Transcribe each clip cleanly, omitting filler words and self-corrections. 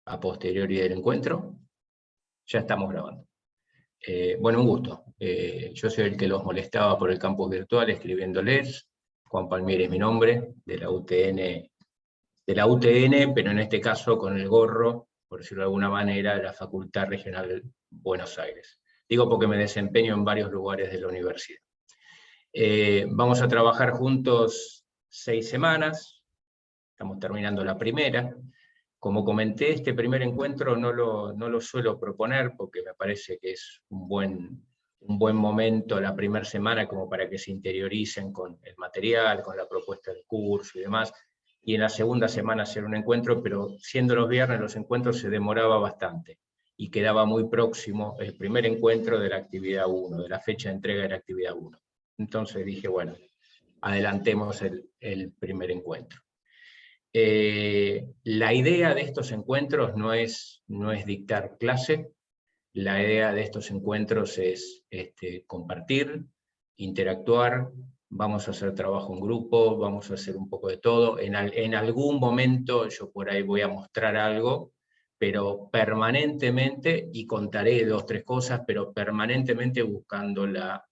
a posteriori del encuentro. Ya estamos grabando. Bueno, un gusto. Yo soy el que los molestaba por el campus virtual escribiéndoles. Juan Palmieri es mi nombre, de la UTN, pero en este caso con el gorro, por decirlo de alguna manera, de la Facultad Regional Buenos Aires. Digo porque me desempeño en varios lugares de la universidad. Vamos a trabajar juntos 6 semanas, estamos terminando la primera. Como comenté, este primer encuentro no lo suelo proponer porque me parece que es un buen momento la primera semana como para que se interioricen con el material, con la propuesta del curso y demás, y en la segunda semana hacer un encuentro, pero siendo los viernes los encuentros se demoraba bastante, y quedaba muy próximo el primer encuentro de la actividad 1, de la fecha de entrega de la actividad 1. Entonces dije, bueno, adelantemos el primer encuentro. La idea de estos encuentros no es dictar clase, la idea de estos encuentros es compartir, interactuar, vamos a hacer trabajo en grupo, vamos a hacer un poco de todo, en algún momento yo por ahí voy a mostrar algo, pero permanentemente, y contaré 2 o 3 cosas, pero permanentemente buscando la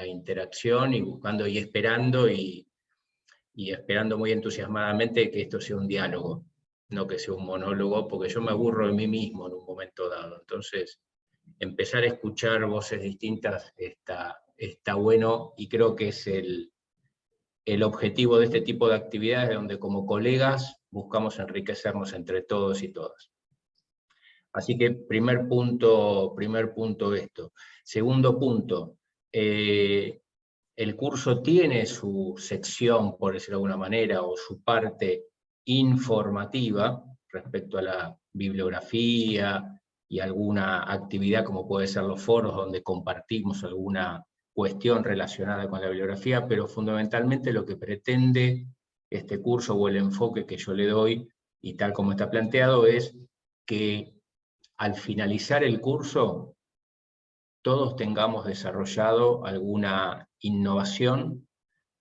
interacción y buscando y esperando muy entusiasmadamente que esto sea un diálogo, no que sea un monólogo, porque yo me aburro de mí mismo en un momento dado. Entonces, empezar a escuchar voces distintas está bueno, y creo que es el objetivo de este tipo de actividades, donde como colegas buscamos enriquecernos entre todos y todas. Así que primer punto esto. Segundo punto, el curso tiene su sección, por decirlo de alguna manera, o su parte informativa respecto a la bibliografía y alguna actividad como puede ser los foros donde compartimos alguna cuestión relacionada con la bibliografía, pero fundamentalmente lo que pretende este curso o el enfoque que yo le doy, y tal como está planteado, es que al finalizar el curso todos tengamos desarrollado alguna innovación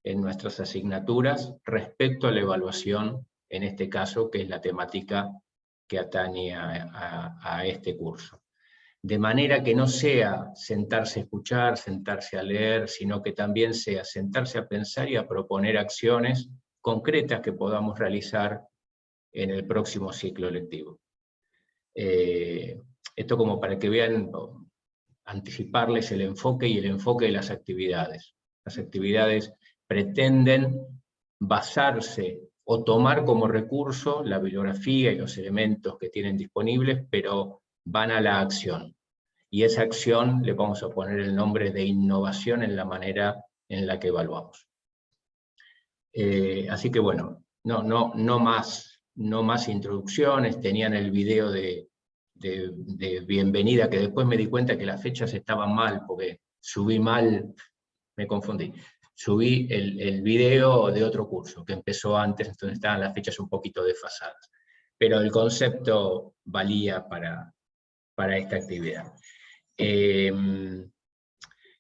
en nuestras asignaturas respecto a la evaluación, en este caso, que es la temática que atañe a este curso. De manera que no sea sentarse a escuchar, sentarse a leer, sino que también sea sentarse a pensar y a proponer acciones concretas que podamos realizar en el próximo ciclo lectivo. Esto como para que vean, anticiparles el enfoque y el enfoque de las actividades. Las actividades pretenden basarse o tomar como recurso la bibliografía y los elementos que tienen disponibles, pero van a la acción. Y esa acción le vamos a poner el nombre de innovación en la manera en la que evaluamos. Así que bueno, no más introducciones. Tenían el video de bienvenida, que después me di cuenta que las fechas estaban mal, porque subí mal, me confundí. Subí el video de otro curso, que empezó antes, entonces estaban las fechas un poquito desfasadas. Pero el concepto valía para esta actividad.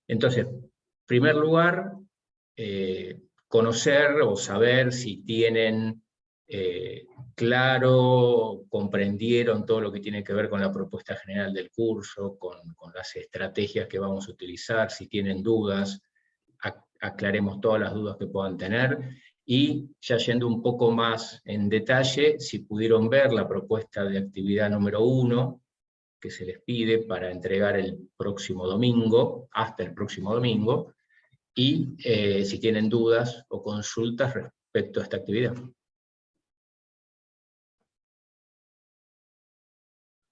Entonces, en primer lugar, conocer o saber si tienen claro, comprendieron todo lo que tiene que ver con la propuesta general del curso, con las estrategias que vamos a utilizar. Si tienen dudas, aclaremos todas las dudas que puedan tener, y ya yendo un poco más en detalle, si pudieron ver la propuesta de actividad número 1, que se les pide para entregar el próximo domingo, hasta el próximo domingo, y si tienen dudas o consultas respecto a esta actividad.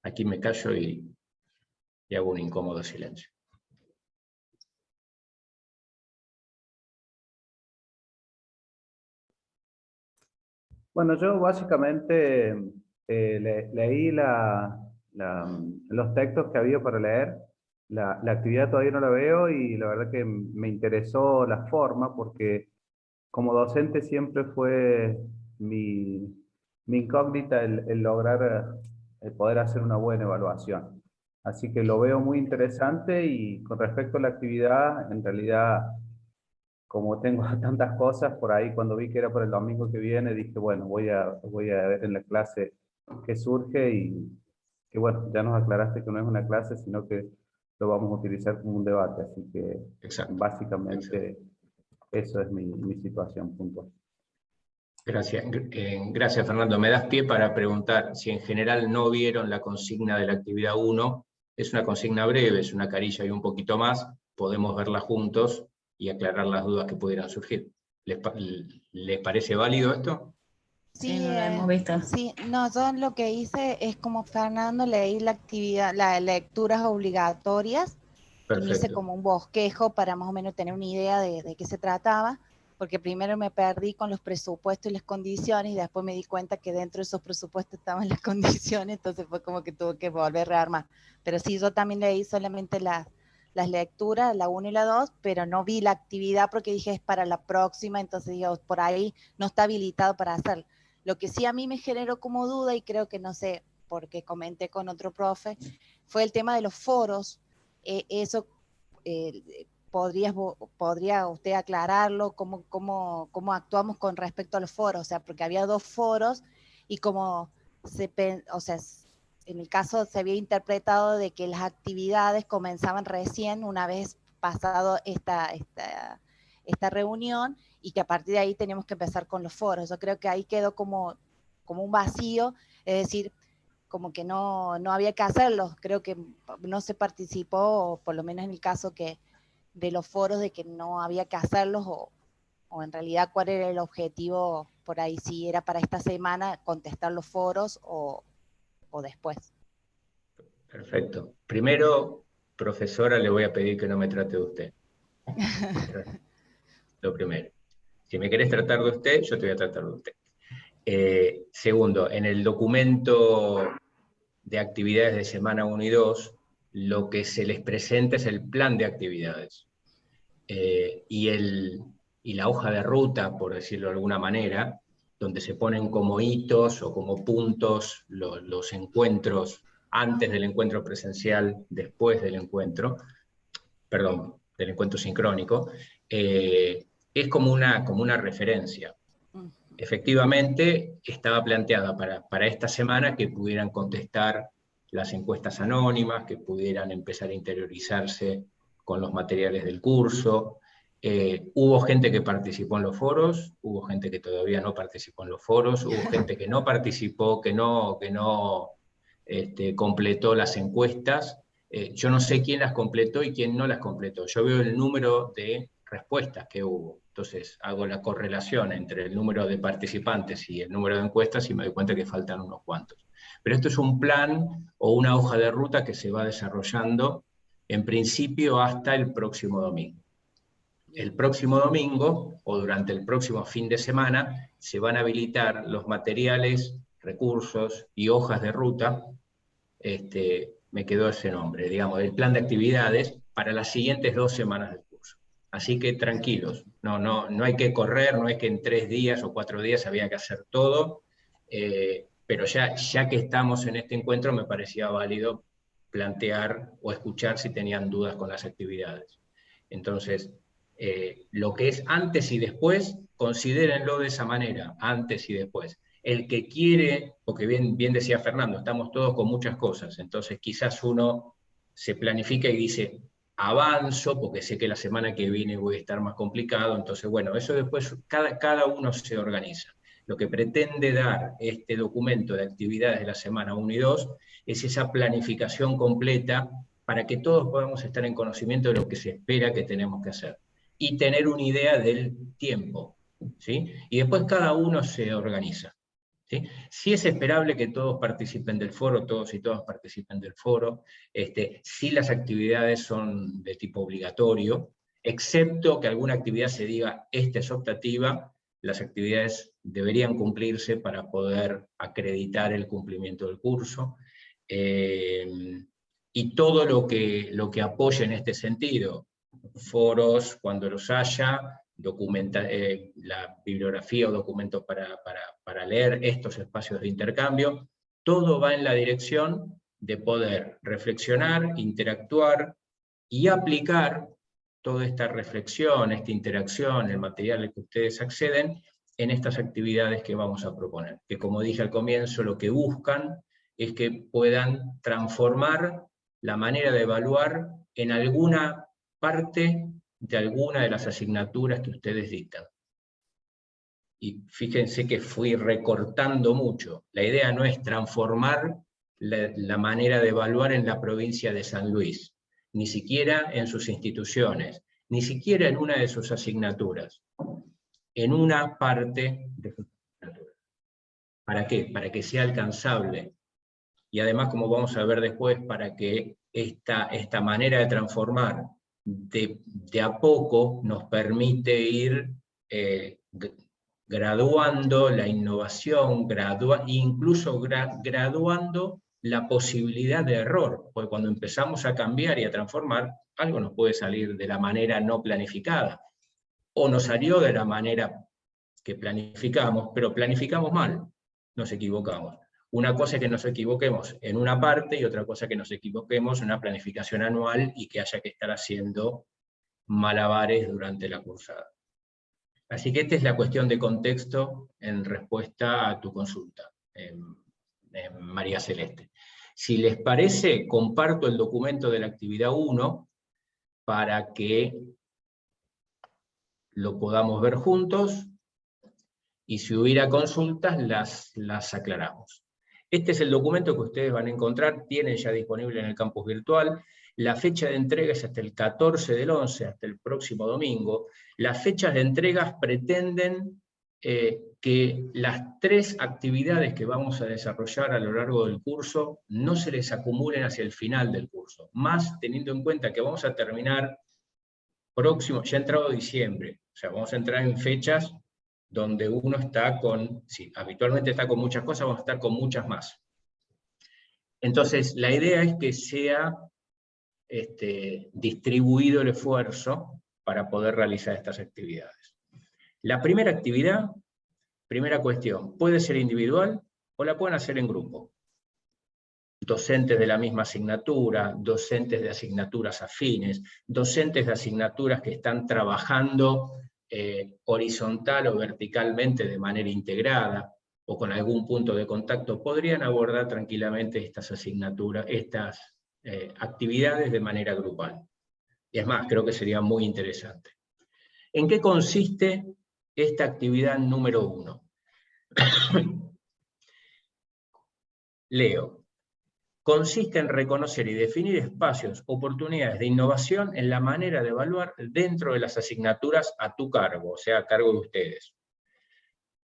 Aquí me callo y hago un incómodo silencio. Bueno, yo básicamente leí los textos que había para leer. La actividad todavía no la veo, y la verdad que me interesó la forma, porque como docente siempre fue mi incógnita el lograr el poder hacer una buena evaluación. Así que lo veo muy interesante. Y con respecto a la actividad, en realidad, como tengo tantas cosas por ahí, cuando vi que era para el domingo que viene, dije, bueno, voy a ver en la clase qué surge, que bueno, ya nos aclaraste que no es una clase, sino que lo vamos a utilizar como un debate, así que Exacto. básicamente eso es mi situación puntual. Gracias, gracias Fernando. Me das pie para preguntar si en general no vieron la consigna de la actividad 1. Es una consigna breve, es una carilla y un poquito más. Podemos verla juntos y aclarar las dudas que pudieran surgir. ¿Les parece válido esto? Sí, no la hemos visto. sí, no, yo lo que hice es como Fernando, leí la actividad, las lecturas obligatorias, y me hice Perfecto. como un bosquejo para más o menos tener una idea de qué se trataba, porque primero me perdí con los presupuestos y las condiciones, y después me di cuenta que dentro de esos presupuestos estaban las condiciones, entonces fue como que tuve que volver a rearmar. Pero sí, yo también leí solamente las lecturas, la 1 y la 2, pero no vi la actividad porque dije es para la próxima, entonces digo, por ahí no está habilitado para hacerlo. Lo que sí a mí me generó como duda, y creo que no sé, porque comenté con otro profe, fue el tema de los foros. Eso podría usted aclararlo, cómo actuamos con respecto a los foros, o sea, porque había 2 foros y como o sea, en el caso se había interpretado de que las actividades comenzaban recién una vez pasado esta reunión, y que a partir de ahí teníamos que empezar con los foros. Yo creo que ahí quedó como un vacío, es decir, como que no había que hacerlos. Creo que no se participó, o por lo menos en el caso de los foros, de que no había que hacerlos, o en realidad cuál era el objetivo por ahí, si era para esta semana contestar los foros o después. Perfecto. Primero, profesora, le voy a pedir que no me trate de usted. Lo primero. Si me querés tratar de usted, yo te voy a tratar de usted. Segundo, en el documento de actividades de semana 1 y 2, lo que se les presenta es el plan de actividades. Y la hoja de ruta, por decirlo de alguna manera, donde se ponen como hitos o como puntos los encuentros antes del encuentro presencial, después del encuentro, perdón, del encuentro sincrónico, es como una referencia. Efectivamente, estaba planteada para esta semana que pudieran contestar las encuestas anónimas, que pudieran empezar a interiorizarse con los materiales del curso. Hubo gente que participó en los foros, hubo gente que todavía no participó en los foros, hubo gente que no participó, que no completó las encuestas. Yo no sé quién las completó y quién no las completó. Yo veo el número de respuestas que hubo. Entonces hago la correlación entre el número de participantes y el número de encuestas y me doy cuenta que faltan unos cuantos. Pero esto es un plan o una hoja de ruta que se va desarrollando en principio hasta el próximo domingo. El próximo domingo o durante el próximo fin de semana se van a habilitar los materiales, recursos y hojas de ruta, me quedó ese nombre, digamos, del plan de actividades para las siguientes 2 semanas del curso. Así que tranquilos, no hay que correr, no es que en 3 días o 4 días había que hacer todo, pero ya que estamos en este encuentro me parecía válido plantear o escuchar si tenían dudas con las actividades. Entonces, lo que es antes y después, considérenlo de esa manera, antes y después. El que quiere, porque bien decía Fernando, estamos todos con muchas cosas, entonces quizás uno se planifica y dice, avanzo, porque sé que la semana que viene voy a estar más complicado, entonces bueno, eso después cada uno se organiza. Lo que pretende dar este documento de actividades de la semana 1 y 2 es esa planificación completa para que todos podamos estar en conocimiento de lo que se espera que tenemos que hacer y tener una idea del tiempo, ¿sí? Y después cada uno se organiza. ¿Sí? Sí es esperable que todos participen del foro, todos y todas participen del foro, sí las actividades son de tipo obligatorio, excepto que alguna actividad se diga, esta es optativa, las actividades deberían cumplirse para poder acreditar el cumplimiento del curso, y todo lo que apoye en este sentido, foros cuando los haya, la bibliografía o documentos para leer estos espacios de intercambio, todo va en la dirección de poder reflexionar, interactuar y aplicar toda esta reflexión, esta interacción, el material al que ustedes acceden, en estas actividades que vamos a proponer, que como dije al comienzo, lo que buscan es que puedan transformar la manera de evaluar en alguna parte de alguna de las asignaturas que ustedes dictan. Y fíjense que fui recortando mucho. La idea no es transformar la manera de evaluar en la provincia de San Luis, ni siquiera en sus instituciones, ni siquiera en una de sus asignaturas, en una parte de sus asignaturas. ¿Para qué? Para que sea alcanzable. Y además, como vamos a ver después, para que esta manera de transformar de a poco nos permite ir graduando la innovación, incluso graduando la posibilidad de error, porque cuando empezamos a cambiar y a transformar, algo nos puede salir de la manera no planificada, o nos salió de la manera que planificamos, pero planificamos mal, nos equivocamos. Una cosa es que nos equivoquemos en una parte y otra cosa es que nos equivoquemos en una planificación anual y que haya que estar haciendo malabares durante la cursada. Así que esta es la cuestión de contexto en respuesta a tu consulta, María Celeste. Si les parece, comparto el documento de la actividad 1 para que lo podamos ver juntos, y si hubiera consultas las aclaramos. Este es el documento que ustedes van a encontrar, tienen ya disponible en el campus virtual. La fecha de entrega es hasta el 14 del 11, hasta el próximo domingo. Las fechas de entregas pretenden que las 3 actividades que vamos a desarrollar a lo largo del curso no se les acumulen hacia el final del curso, más teniendo en cuenta que vamos a terminar próximo, ya ha entrado diciembre, o sea, vamos a entrar en fechas donde uno está habitualmente está con muchas cosas, vamos a estar con muchas más. Entonces, la idea es que sea distribuido el esfuerzo para poder realizar estas actividades. La primera actividad, primera cuestión, puede ser individual o la pueden hacer en grupo. Docentes de la misma asignatura, docentes de asignaturas afines, docentes de asignaturas que están trabajando horizontal o verticalmente de manera integrada, o con algún punto de contacto, podrían abordar tranquilamente estas asignaturas, estas actividades de manera grupal. Y es más, creo que sería muy interesante. ¿En qué consiste esta actividad número 1? Leo. Consiste en reconocer y definir espacios, oportunidades de innovación en la manera de evaluar dentro de las asignaturas a tu cargo, o sea, a cargo de ustedes.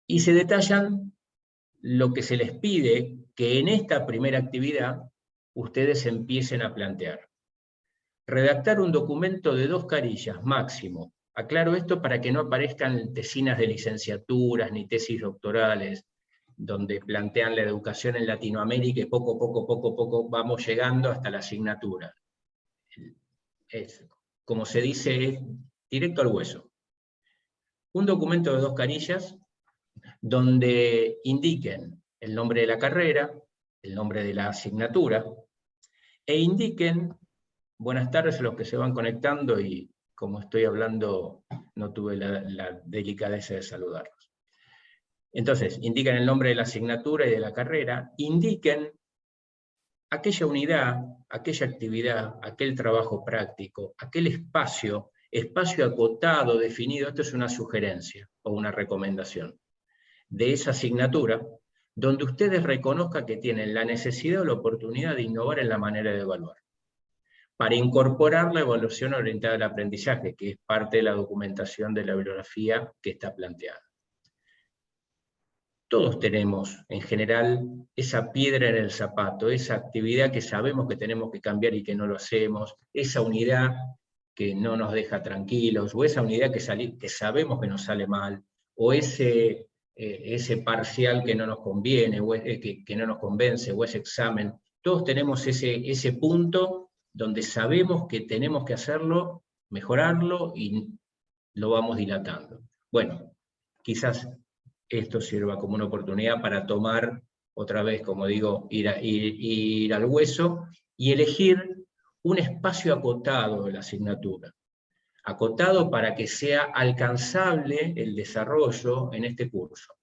Y se detallan lo que se les pide que en esta primera actividad ustedes empiecen a plantear. Redactar un documento de 2 carillas máximo. Aclaro esto para que no aparezcan tesinas de licenciaturas ni tesis doctorales, donde plantean la educación en Latinoamérica y poco a poco vamos llegando hasta la asignatura. Como se dice, es directo al hueso. Un documento de 2 carillas donde indiquen el nombre de la carrera, el nombre de la asignatura, e indiquen, buenas tardes a los que se van conectando, y como estoy hablando no tuve la delicadeza de saludarlos. Entonces, indiquen el nombre de la asignatura y de la carrera, indiquen aquella unidad, aquella actividad, aquel trabajo práctico, aquel espacio acotado, definido, esto es una sugerencia o una recomendación, de esa asignatura, donde ustedes reconozcan que tienen la necesidad o la oportunidad de innovar en la manera de evaluar, para incorporar la evaluación orientada al aprendizaje, que es parte de la documentación de la bibliografía que está planteada. Todos tenemos, en general, esa piedra en el zapato, esa actividad que sabemos que tenemos que cambiar y que no lo hacemos, esa unidad que no nos deja tranquilos, o esa unidad que sabemos que nos sale mal, o ese parcial que no nos conviene, o que no nos convence, o ese examen. Todos tenemos ese punto donde sabemos que tenemos que hacerlo, mejorarlo, y lo vamos dilatando. Bueno, quizás esto sirva como una oportunidad para tomar, otra vez, como digo, ir al hueso, y elegir un espacio acotado de la asignatura. Acotado para que sea alcanzable el desarrollo en este curso.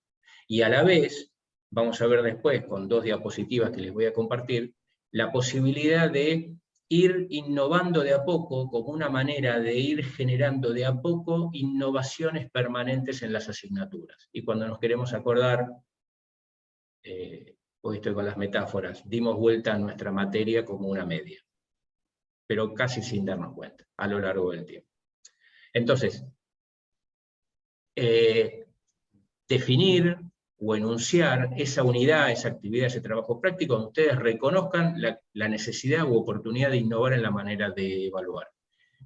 Y a la vez, vamos a ver después con 2 diapositivas que les voy a compartir, la posibilidad de ir innovando de a poco, como una manera de ir generando de a poco innovaciones permanentes en las asignaturas. Y cuando nos queremos acordar, hoy estoy con las metáforas, dimos vuelta a nuestra materia como una media, pero casi sin darnos cuenta, a lo largo del tiempo. Entonces, definir o enunciar esa unidad, esa actividad, ese trabajo práctico, donde ustedes reconozcan la necesidad u oportunidad de innovar en la manera de evaluar.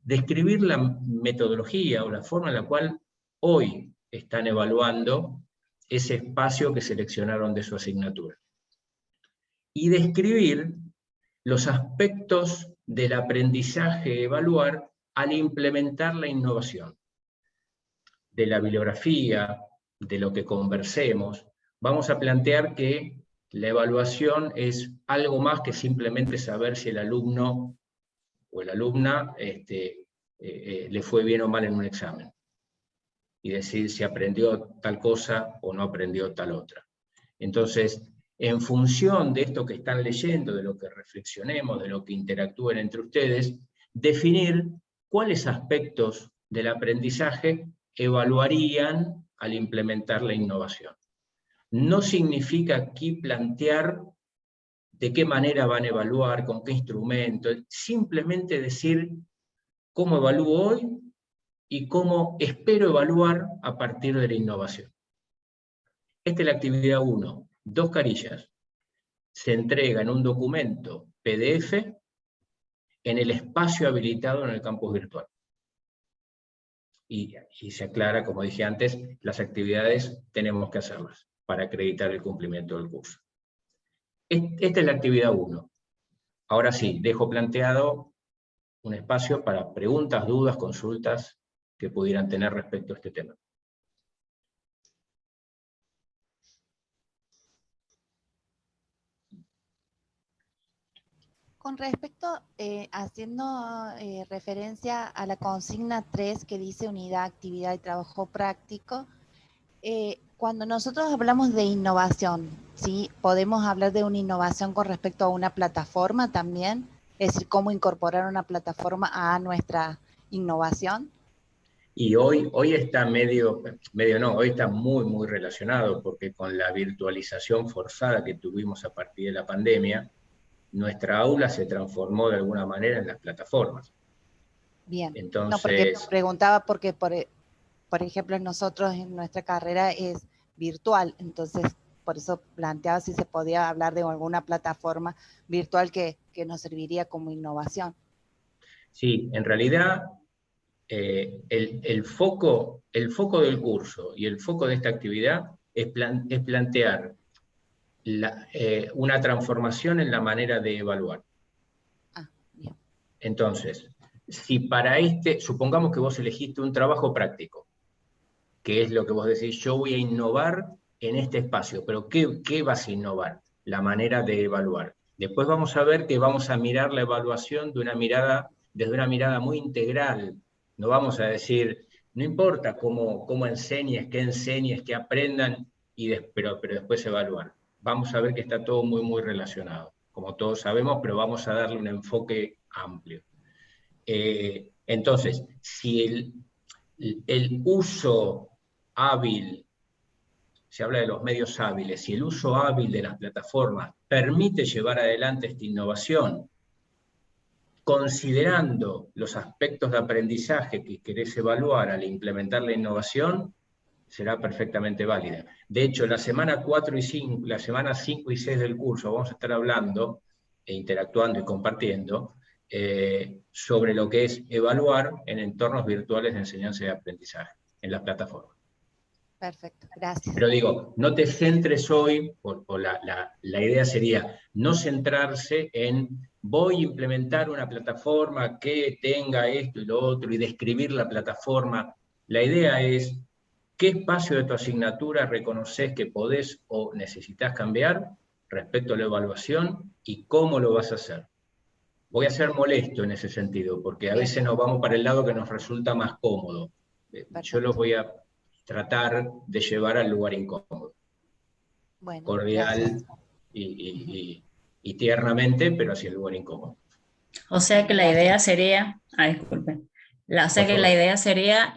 Describir la metodología o la forma en la cual hoy están evaluando ese espacio que seleccionaron de su asignatura. Y describir los aspectos del aprendizaje evaluar al implementar la innovación. De la bibliografía, de lo que conversemos, vamos a plantear que la evaluación es algo más que simplemente saber si el alumno o la alumna le fue bien o mal en un examen, y decir si aprendió tal cosa o no aprendió tal otra. Entonces, en función de esto que están leyendo, de lo que reflexionemos, de lo que interactúen entre ustedes, definir cuáles aspectos del aprendizaje evaluarían al implementar la innovación. No significa aquí plantear de qué manera van a evaluar, con qué instrumento, simplemente decir cómo evalúo hoy y cómo espero evaluar a partir de la innovación. Esta es la actividad 1, 2 carillas. Se entrega en un documento PDF en el espacio habilitado en el campus virtual. Y se aclara, como dije antes, las actividades tenemos que hacerlas para acreditar el cumplimiento del curso. Esta es la actividad 1. Ahora sí, dejo planteado un espacio para preguntas, dudas, consultas que pudieran tener respecto a este tema. Con respecto, haciendo referencia a la consigna 3 que dice unidad, actividad y trabajo práctico, cuando nosotros hablamos de innovación, ¿sí? Podemos hablar de una innovación con respecto a una plataforma también, es decir, cómo incorporar una plataforma a nuestra innovación. Y hoy está hoy está muy relacionado, porque con la virtualización forzada que tuvimos a partir de la pandemia, nuestra aula se transformó de alguna manera en las plataformas. Bien, entonces, no, porque preguntaba porque, por ejemplo, nosotros en nuestra carrera es virtual, entonces por eso planteaba si se podía hablar de alguna plataforma virtual que nos serviría como innovación. Sí, en realidad el foco del curso y el foco de esta actividad es plantear una transformación en la manera de evaluar. Bien. Entonces, si para supongamos que vos elegiste un trabajo práctico, que es lo que vos decís, yo voy a innovar en este espacio, pero ¿qué vas a innovar? La manera de evaluar. Después vamos a ver que vamos a mirar la evaluación desde una mirada muy integral. No vamos a decir, no importa cómo enseñes, qué aprendan, pero después evaluar. Vamos a ver que está todo muy relacionado, como todos sabemos, pero vamos a darle un enfoque amplio. Entonces, si el uso hábil, se habla de los medios hábiles, si el uso hábil de las plataformas permite llevar adelante esta innovación, considerando los aspectos de aprendizaje que querés evaluar al implementar la innovación, será perfectamente válida. De hecho, la semana 4 y 5, la semana 5 y 6 del curso vamos a estar hablando e interactuando y compartiendo sobre lo que es evaluar en entornos virtuales de enseñanza y aprendizaje, en las plataformas. Perfecto, gracias. Pero digo, no te centres hoy, la idea sería no centrarse en voy a implementar una plataforma que tenga esto y lo otro y describir la plataforma. La idea es qué espacio de tu asignatura reconoces que podés o necesitas cambiar respecto a la evaluación y cómo lo vas a hacer. Voy a ser molesto en ese sentido, porque a veces nos vamos para el lado que nos resulta más cómodo. Yo los voy a tratar de llevar al lugar incómodo. Bueno, cordial gracias. y tiernamente, pero hacia el lugar incómodo. O sea que la Gracias. idea sería, disculpen, o sea Por que favor. la idea sería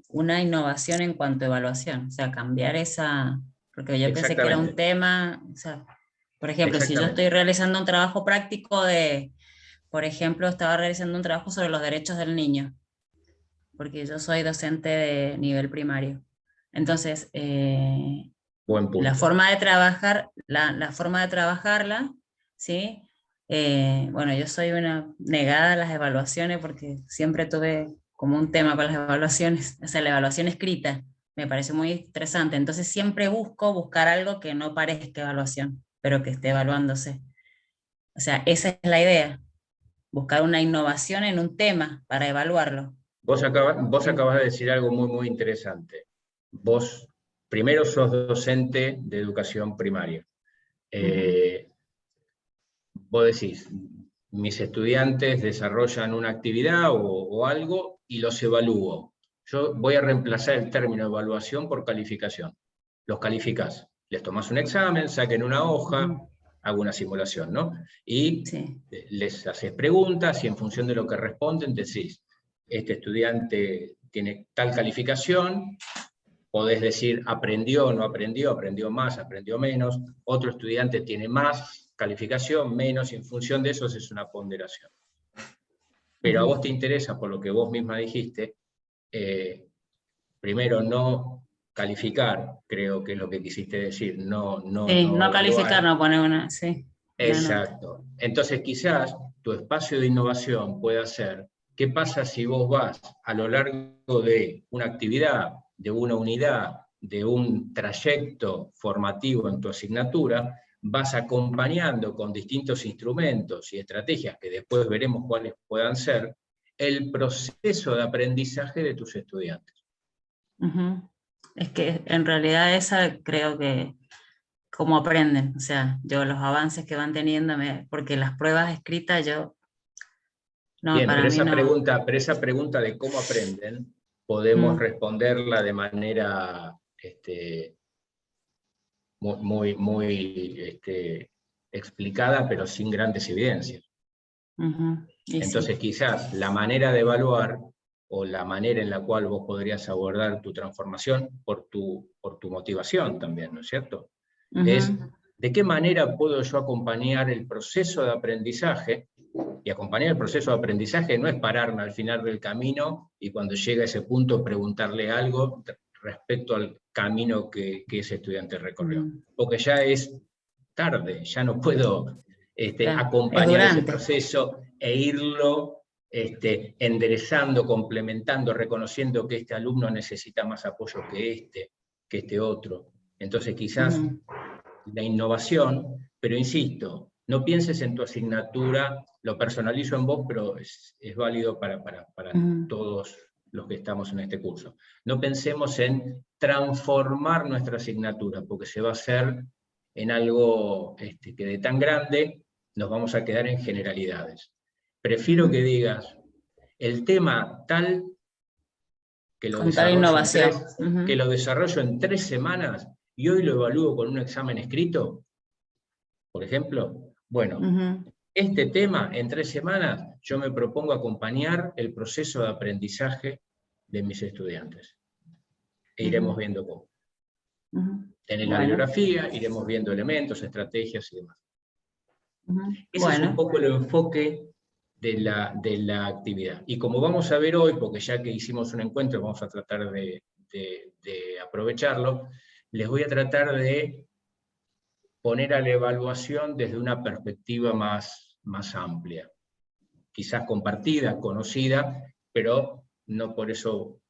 una innovación en cuanto a evaluación, o sea, cambiar esa, porque yo pensé que era un Exactamente. tema, o sea, por ejemplo, si yo Exactamente. estoy realizando un trabajo práctico de, por ejemplo, estaba realizando un trabajo sobre los derechos del niño, porque yo soy docente de nivel primario. Entonces, Buen la punto. forma de trabajar, la forma de trabajarla, ¿sí? Bueno, yo soy una negada a las evaluaciones porque siempre tuve como un tema con las evaluaciones, o sea, la evaluación escrita me parece muy estresante, entonces siempre buscar algo que no parezca evaluación, pero que esté evaluándose. O sea, esa es la idea, buscar una innovación en un tema para evaluarlo. Vos acabas de decir algo muy, muy interesante. Vos primero sos docente de educación primaria. Vos decís, mis estudiantes desarrollan una actividad o algo y los evalúo. Yo voy a reemplazar el término evaluación por calificación. Los calificás, les tomás un examen, saquen una hoja, hago una simulación, ¿no? Y Sí. les haces preguntas y en función de lo que responden decís, este estudiante tiene tal calificación, podés decir aprendió, no aprendió, aprendió más, aprendió menos, otro estudiante tiene más calificación, menos, y en función de eso es una ponderación. Pero a vos te interesa, por lo que vos misma dijiste, primero no calificar, creo que es lo que quisiste decir, no Sí, no calificar, evaluar. no poner una nota. Exacto. Entonces quizás tu espacio de innovación pueda ser, ¿qué pasa si vos vas a lo largo de una actividad, de una unidad, de un trayecto formativo en tu asignatura, vas acompañando con distintos instrumentos y estrategias, que después veremos cuáles puedan ser, el proceso de aprendizaje de tus estudiantes? Es que en realidad esa creo que cómo aprenden, o sea, yo los avances que van teniendo, porque las pruebas escritas no, Bien, para mí no. pero esa pregunta de cómo aprenden, podemos Mm, responderla de manera muy explicada, pero sin grandes evidencias. y Entonces, sí. quizás la manera de evaluar o la manera en la cual vos podrías abordar tu transformación por tu motivación también, ¿no es cierto? Es de qué manera puedo yo acompañar el proceso de aprendizaje. Y acompañar el proceso de aprendizaje no es pararme al final del camino y cuando llega a ese punto preguntarle algo respecto al camino que ese estudiante recorrió. Porque ya es tarde, ya no puedo Claro, es acompañar ese durante. proceso e irlo enderezando, complementando, reconociendo que este alumno necesita más apoyo que este otro. Entonces quizás la innovación, pero insisto, no pienses en tu asignatura, lo personalizo en vos, pero es válido para todos los que estamos en este curso. No pensemos en transformar nuestra asignatura, porque se va a hacer en algo que de tan grande nos vamos a quedar en generalidades. Prefiero que digas, el tema tal, que lo Con tal desarrollo innovación. que lo desarrollo en 3 semanas y hoy lo evalúo con un examen escrito, por ejemplo. Bueno, este tema en 3 semanas yo me propongo acompañar el proceso de aprendizaje de mis estudiantes. E iremos viendo cómo. En la Bueno. bibliografía iremos viendo elementos, estrategias y demás. Ese es un Bueno. poco el enfoque de la actividad. Y como vamos a ver hoy, porque ya que hicimos un encuentro, vamos a tratar de aprovecharlo, les voy a tratar de poner a la evaluación desde una perspectiva más amplia. Quizás compartida, conocida, pero no por eso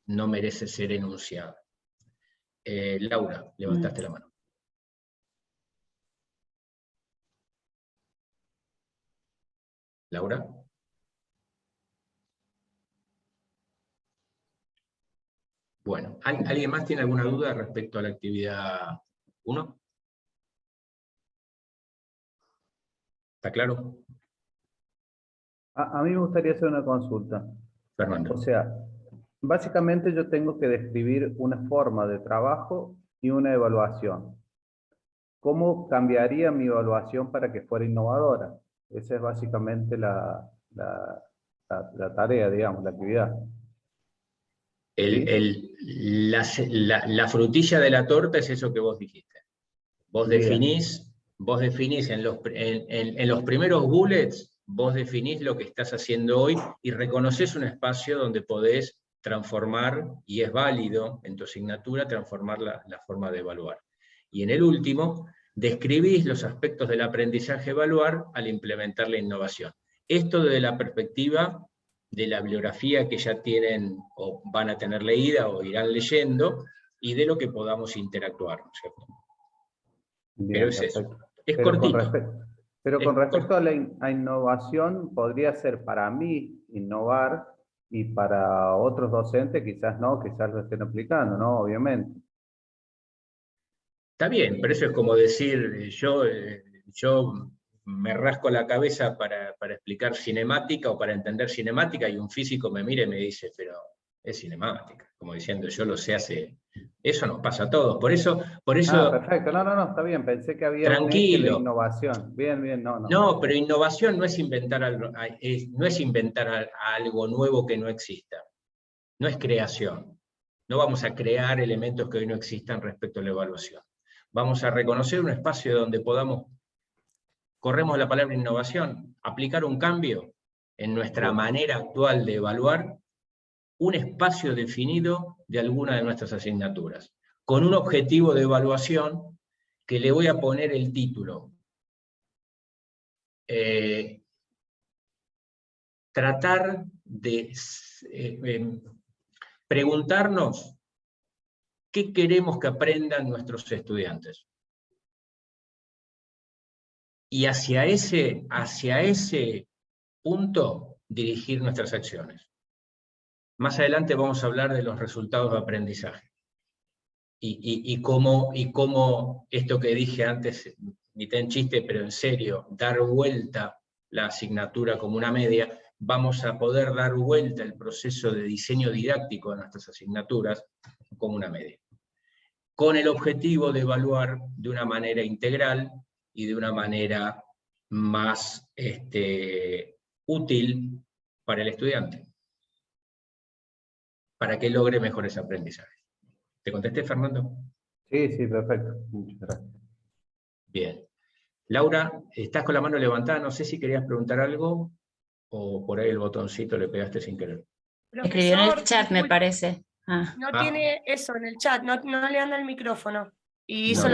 no merece ser enunciada. Laura, levantaste la mano. Laura. Bueno, ¿alguien más tiene alguna duda respecto a la actividad 1? ¿Está claro? A mí me gustaría hacer una consulta. Fernando. O sea, básicamente yo tengo que describir una forma de trabajo y una evaluación. ¿cómo cambiaría mi evaluación para que fuera innovadora? Esa es básicamente la tarea, digamos, la actividad. La frutilla de la torta es eso que vos dijiste. Vos definís en los primeros bullets, vos definís lo que estás haciendo hoy y reconoces un espacio donde podés transformar, y es válido en tu asignatura, transformar la forma de evaluar. Y en el último, describís los aspectos del aprendizaje evaluar al implementar la innovación. Esto desde la perspectiva de la bibliografía que ya tienen o van a tener leída o irán leyendo, y de lo que podamos interactuar, ¿no es cierto? Bien, pero es perfecto. eso. Es cortito. Con respecto a innovación, podría ser para mí innovar y para otros docentes quizás no, quizás lo estén aplicando, ¿no? Obviamente. Está bien, pero eso es como decir, yo me rasco la cabeza para explicar cinemática o para entender cinemática y un físico me mira y me dice, pero es cinemática, como diciendo, yo lo sé hace... Eso nos pasa a todos, por eso... Perfecto, no, está bien, pensé que había un eje de tranquilo. innovación. Bien, no. No, pero innovación no es inventar algo, algo nuevo que no exista, no es creación. No vamos a crear elementos que hoy no existan respecto a la evaluación. Vamos a reconocer un espacio donde podamos, corremos la palabra innovación, aplicar un cambio en nuestra manera actual de evaluar, un espacio definido de alguna de nuestras asignaturas, con un objetivo de evaluación que le voy a poner el título. Tratar de preguntarnos qué queremos que aprendan nuestros estudiantes. Y hacia ese punto dirigir nuestras acciones. Más adelante vamos a hablar de los resultados de aprendizaje. Y cómo esto que dije antes, mitad en chiste, pero en serio, dar vuelta la asignatura como una media, vamos a poder dar vuelta el proceso de diseño didáctico de nuestras asignaturas como una media. Con el objetivo de evaluar de una manera integral y de una manera más útil para el estudiante, para que logre mejores aprendizajes. ¿Te contesté, Fernando? Sí, perfecto. Muchas gracias. Bien. Laura, estás con la mano levantada, no sé si querías preguntar algo, o por ahí el botoncito le pegaste sin querer. Escribió en el chat, me parece. No tiene eso en el chat, no le anda el micrófono. Y hizo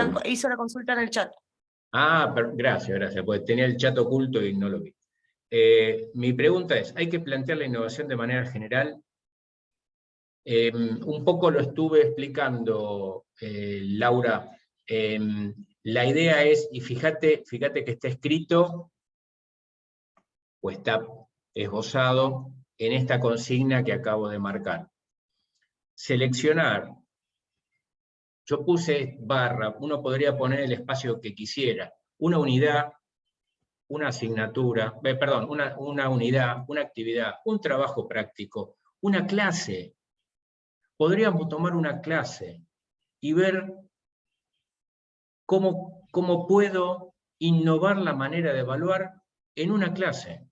la consulta en el chat. Gracias, pues tenía el chat oculto y no lo vi. Mi pregunta es, ¿hay que plantear la innovación de manera general? Un poco lo estuve explicando, Laura. La idea es, y fíjate que está escrito, o está esbozado en esta consigna que acabo de marcar. Seleccionar. Yo puse barra, uno podría poner el espacio que quisiera. Una unidad, una asignatura, una unidad, una actividad, un trabajo práctico, una clase. Podríamos tomar una clase y ver cómo puedo innovar la manera de evaluar en una clase.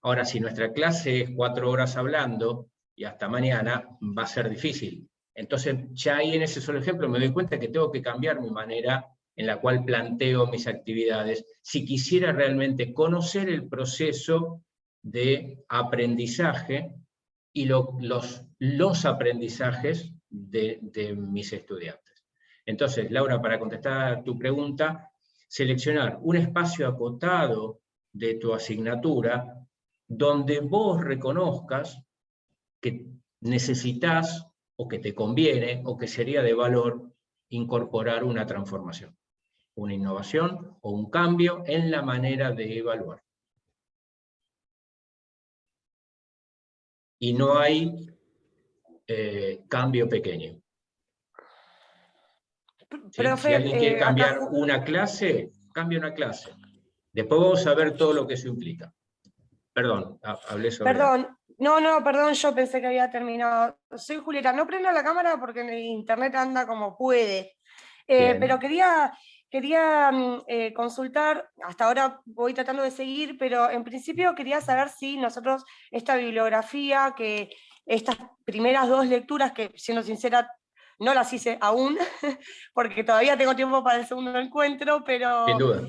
Ahora, si nuestra clase es 4 horas hablando y hasta mañana, va a ser difícil. Entonces, ya ahí en ese solo ejemplo me doy cuenta que tengo que cambiar mi manera en la cual planteo mis actividades, si quisiera realmente conocer el proceso de aprendizaje y los aprendizajes de mis estudiantes. Entonces, Laura, para contestar a tu pregunta, seleccionar un espacio acotado de tu asignatura donde vos reconozcas que necesitas o que te conviene o que sería de valor incorporar una transformación, una innovación o un cambio en la manera de evaluar. Y no hay cambio pequeño. ¿Sí? Profe, si alguien quiere cambiar una clase, cambia una clase. Después vamos a ver todo lo que eso implica. Perdón, hablé sobre... Perdón, perdón, yo pensé que había terminado. Soy Julieta, no prendo la cámara porque en el internet anda como puede. Pero quería consultar, hasta ahora voy tratando de seguir, pero en principio quería saber si nosotros, esta bibliografía, que estas primeras 2 lecturas, que siendo sincera, no las hice aún, porque todavía tengo tiempo para el segundo encuentro, pero Sin duda.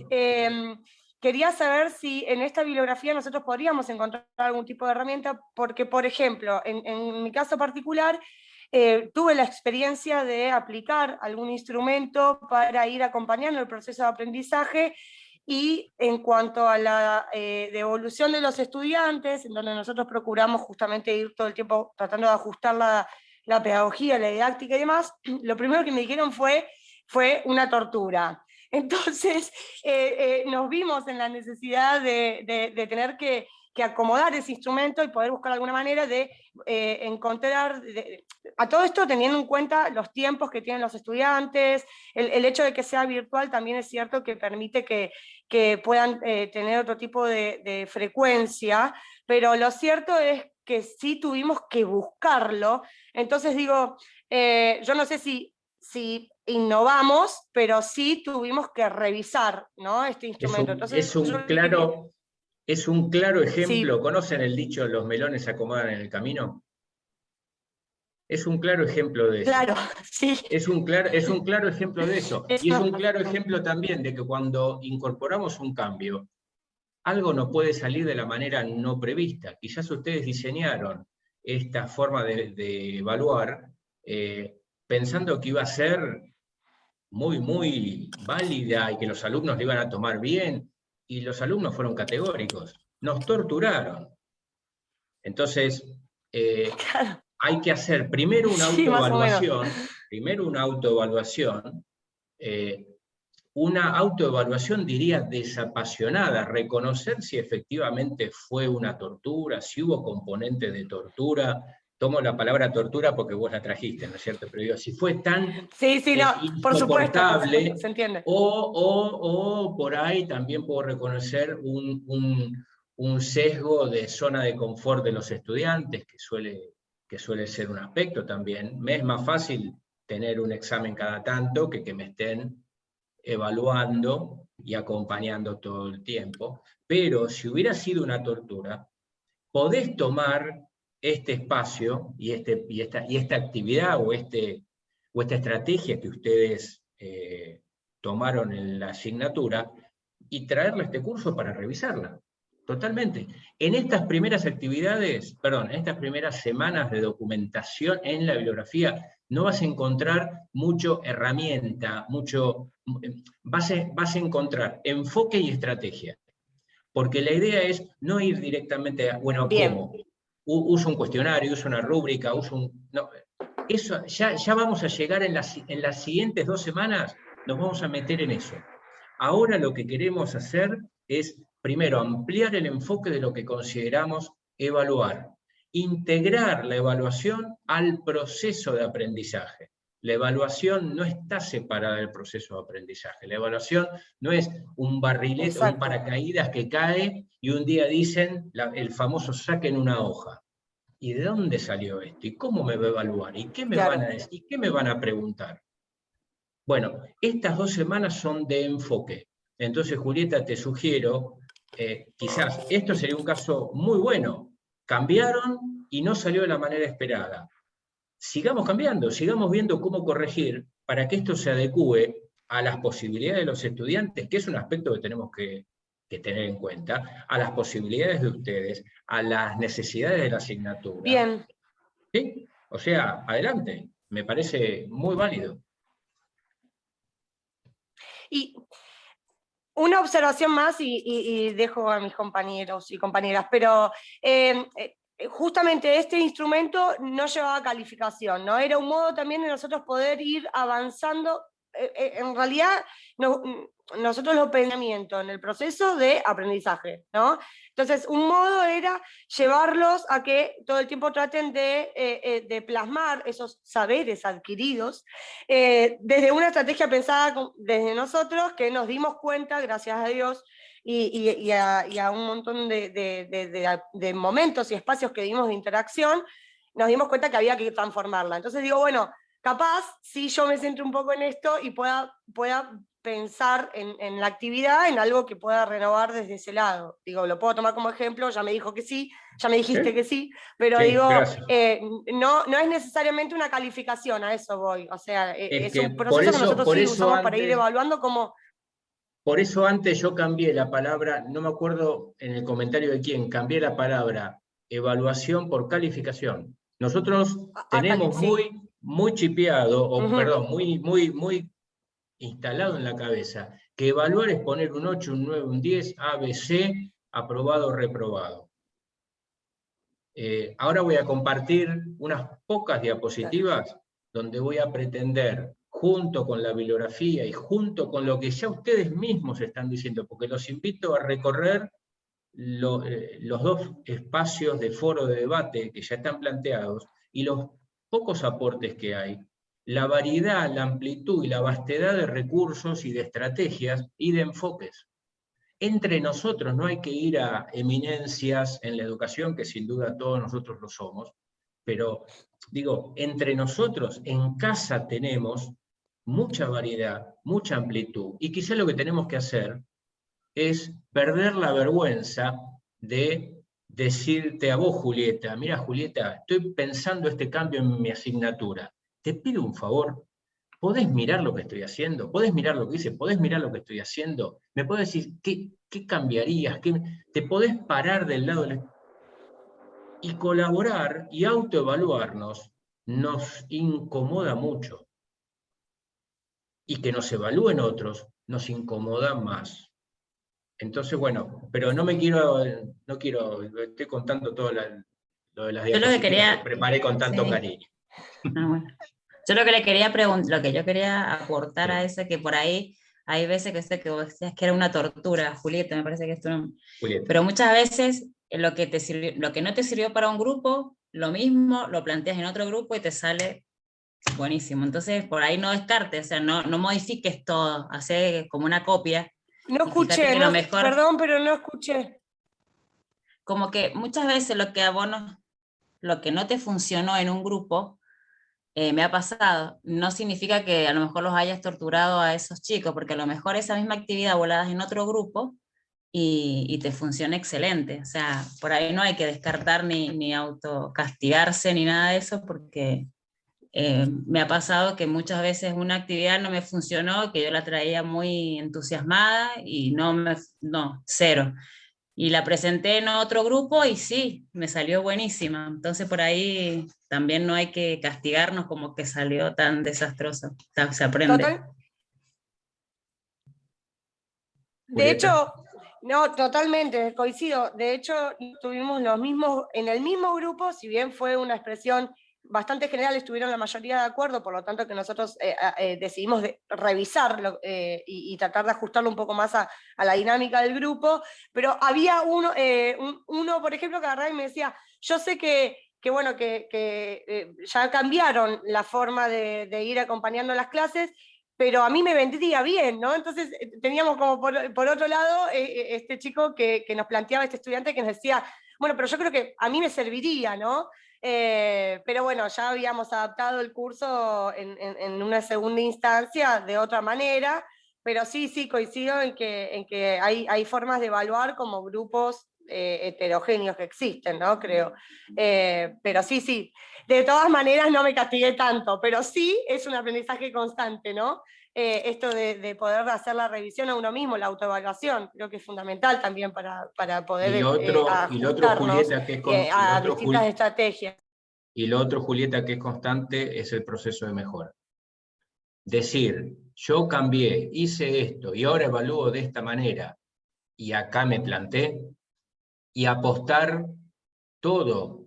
quería saber si en esta bibliografía nosotros podríamos encontrar algún tipo de herramienta, porque, por ejemplo, en mi caso particular, tuve la experiencia de aplicar algún instrumento para ir acompañando el proceso de aprendizaje, y en cuanto a la devolución de los estudiantes, en donde nosotros procuramos justamente ir todo el tiempo tratando de ajustar la pedagogía, la didáctica y demás, lo primero que me dijeron fue una tortura. Entonces nos vimos en la necesidad de tener que acomodar ese instrumento y poder buscar alguna manera de encontrar, a todo esto teniendo en cuenta los tiempos que tienen los estudiantes, el hecho de que sea virtual también es cierto que permite que puedan tener otro tipo de frecuencia, pero lo cierto es que sí tuvimos que buscarlo. Entonces digo, yo no sé si innovamos, pero sí tuvimos que revisar, ¿no?, este instrumento. Entonces, es un claro ejemplo. Sí. ¿Conocen el dicho "los melones se acomodan en el camino"? Es un claro ejemplo de eso. Claro, sí. Es un claro ejemplo de eso. Y es un claro ejemplo también de que cuando incorporamos un cambio, algo no puede salir de la manera no prevista. Quizás ustedes diseñaron esta forma de evaluar pensando que iba a ser muy, muy válida y que los alumnos la iban a tomar bien, y los alumnos fueron categóricos, nos torturaron. Entonces, Claro. hay que hacer primero una Sí, más o menos. una autoevaluación, diría, desapasionada, reconocer si efectivamente fue una tortura, si hubo componentes de tortura. Tomo la palabra tortura porque vos la trajiste, ¿no es cierto? Pero digo, si fue tan Sí, no, por supuesto, insoportable, se entiende. o por ahí también puedo reconocer un sesgo de zona de confort de los estudiantes, que suele ser un aspecto también. Me es más fácil tener un examen cada tanto que me estén evaluando y acompañando todo el tiempo. Pero si hubiera sido una tortura, podés tomar este espacio y esta actividad o esta estrategia que ustedes tomaron en la asignatura y traerla a este curso para revisarla. Totalmente. En estas primeras actividades, en estas primeras semanas de documentación en la bibliografía, no vas a encontrar mucho herramienta, vas a encontrar enfoque y estrategia. Porque la idea es no ir directamente a, bueno, Bien. ¿cómo? Uso un cuestionario, uso una rúbrica, no, eso, ya vamos a llegar en las siguientes 2 semanas, nos vamos a meter en eso. Ahora lo que queremos hacer es, primero, ampliar el enfoque de lo que consideramos evaluar, integrar la evaluación al proceso de aprendizaje. La evaluación no está separada del proceso de aprendizaje. La evaluación no es un barrilete o un paracaídas que cae y un día dicen el famoso saquen una hoja. ¿Y de dónde salió esto? ¿Y cómo me va a evaluar? ¿Y qué me van a decir? ¿Y qué me van a preguntar? Bueno, estas 2 semanas son de enfoque. Entonces, Julieta, te sugiero, quizás esto sería un caso muy bueno. Cambiaron y no salió de la manera esperada. Sigamos cambiando, sigamos viendo cómo corregir para que esto se adecue a las posibilidades de los estudiantes, que es un aspecto que tenemos que tener en cuenta, a las posibilidades de ustedes, a las necesidades de la asignatura. Bien. ¿Sí? O sea, adelante, me parece muy válido. Y una observación más y dejo a mis compañeros y compañeras, pero justamente este instrumento no llevaba calificación, ¿no? Era un modo también de nosotros poder ir avanzando. En realidad, nosotros lo pensamiento en el proceso de aprendizaje, ¿no? Entonces, un modo era llevarlos a que todo el tiempo traten de plasmar esos saberes adquiridos desde una estrategia pensada desde nosotros, que nos dimos cuenta, gracias a Dios, y a un montón de momentos y espacios que dimos de interacción, nos dimos cuenta que había que transformarla. Entonces digo, bueno, capaz si yo me centro un poco en esto y pueda pensar en la actividad, en algo que pueda renovar desde ese lado. Digo, lo puedo tomar como ejemplo, ya me dijo que sí, ya me dijiste que sí, pero Sí, digo, gracias. no es necesariamente una calificación, a eso voy. O sea, Es es que un proceso que nosotros por sí eso usamos para ir antes, evaluando como... por eso antes yo cambié la palabra, no me acuerdo en el comentario de quién, cambié la palabra evaluación por calificación. Nosotros tenemos sí. muy chipeado, o Ujú. perdón, muy instalado en la cabeza, que evaluar es poner un 8, un 9, un 10, A, B, C, aprobado o reprobado. Ahora voy a compartir unas pocas diapositivas donde voy a pretender, junto con la bibliografía y junto con lo que ya ustedes mismos están diciendo, porque los invito a recorrer los dos espacios de foro de debate que ya están planteados y los pocos aportes que hay, la variedad, la amplitud y la vastedad de recursos y de estrategias y de enfoques. Entre nosotros no hay que ir a eminencias en la educación, que sin duda todos nosotros lo somos, pero digo, entre nosotros en casa tenemos mucha variedad, mucha amplitud, y quizá lo que tenemos que hacer es perder la vergüenza de decirte a vos, Julieta, mira, Julieta, estoy pensando este cambio en mi asignatura, te pido un favor, ¿podés mirar lo que estoy haciendo? ¿Podés mirar lo que hice? ¿Podés mirar lo que estoy haciendo? ¿Me podés decir qué cambiarías? ¿Te podés parar del lado y colaborar y autoevaluarnos? Nos incomoda mucho. Y que nos evalúen otros nos incomoda más. Entonces, bueno, pero no quiero, estoy contando todo lo de las Yo lo que diapositivas que quería, preparé con tanto sí, cariño. bueno. Yo lo que le quería preguntar, lo que yo quería aportar a Sí, eso, que por ahí hay veces que sé que vos decías que era una tortura, Julieta, me parece que esto no, Julieta. pero muchas veces lo que te sirvió, lo que no te sirvió para un grupo, lo mismo lo planteas en otro grupo y te sale buenísimo. Entonces, por ahí no descartes, o sea, no modifiques todo, hace como una copia No y fíjate escuché, que lo mejor, perdón, pero no escuché. como que muchas veces lo que a vos no, lo que no te funcionó en un grupo, me ha pasado, no significa que a lo mejor los hayas torturado a esos chicos, porque a lo mejor esa misma actividad voladas en otro grupo y te funciona excelente. O sea, por ahí no hay que descartar ni autocastigarse ni nada de eso, porque me ha pasado que muchas veces una actividad no me funcionó, que yo la traía muy entusiasmada y no, cero. Y la presenté en otro grupo y sí, me salió buenísima. Entonces por ahí también no hay que castigarnos como que salió tan desastroso. Se aprende. Total, de Julieta. hecho, no, totalmente, coincido. De hecho, tuvimos los mismos, en el mismo grupo, si bien fue una expresión bastante general, estuvieron la mayoría de acuerdo, por lo tanto que nosotros decidimos revisarlo y tratar de ajustarlo un poco más a la dinámica del grupo, pero había uno, por ejemplo, que agarraba y me decía, yo sé que bueno, que ya cambiaron la forma de ir acompañando las clases, pero a mí me vendría bien, ¿no? Entonces teníamos como por otro lado este chico que nos planteaba, este estudiante que nos decía, bueno, pero yo creo que a mí me serviría, ¿no? Pero bueno, ya habíamos adaptado el curso en una segunda instancia de otra manera, pero sí, coincido en que hay formas de evaluar como grupos heterogéneos que existen, ¿no? Creo. Pero sí. De todas maneras no me castigué tanto, pero sí es un aprendizaje constante, ¿no? Esto de poder hacer la revisión a uno mismo, la autoevaluación, creo que es fundamental también para Y poder lo otro, ajustarnos Julieta, que es a distintas estrategias. y lo otro, Julieta, que es constante, es el proceso de mejora. Decir, yo cambié, hice esto y ahora evalúo de esta manera y acá me planté, y apostar todo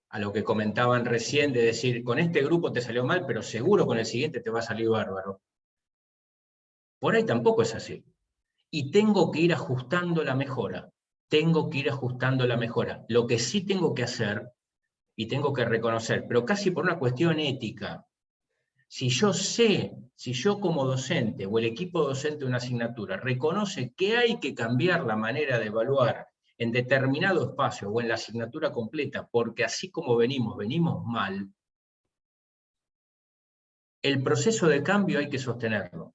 a lo que comentaban recién, de decir, con este grupo te salió mal, pero seguro con el siguiente te va a salir bárbaro. Por ahí tampoco es así. Y tengo que ir ajustando la mejora. Tengo que ir ajustando la mejora. Lo que sí tengo que hacer, y tengo que reconocer, pero casi por una cuestión ética, si yo como docente o el equipo docente de una asignatura reconoce que hay que cambiar la manera de evaluar en determinado espacio o en la asignatura completa, porque así como venimos mal, el proceso de cambio hay que sostenerlo.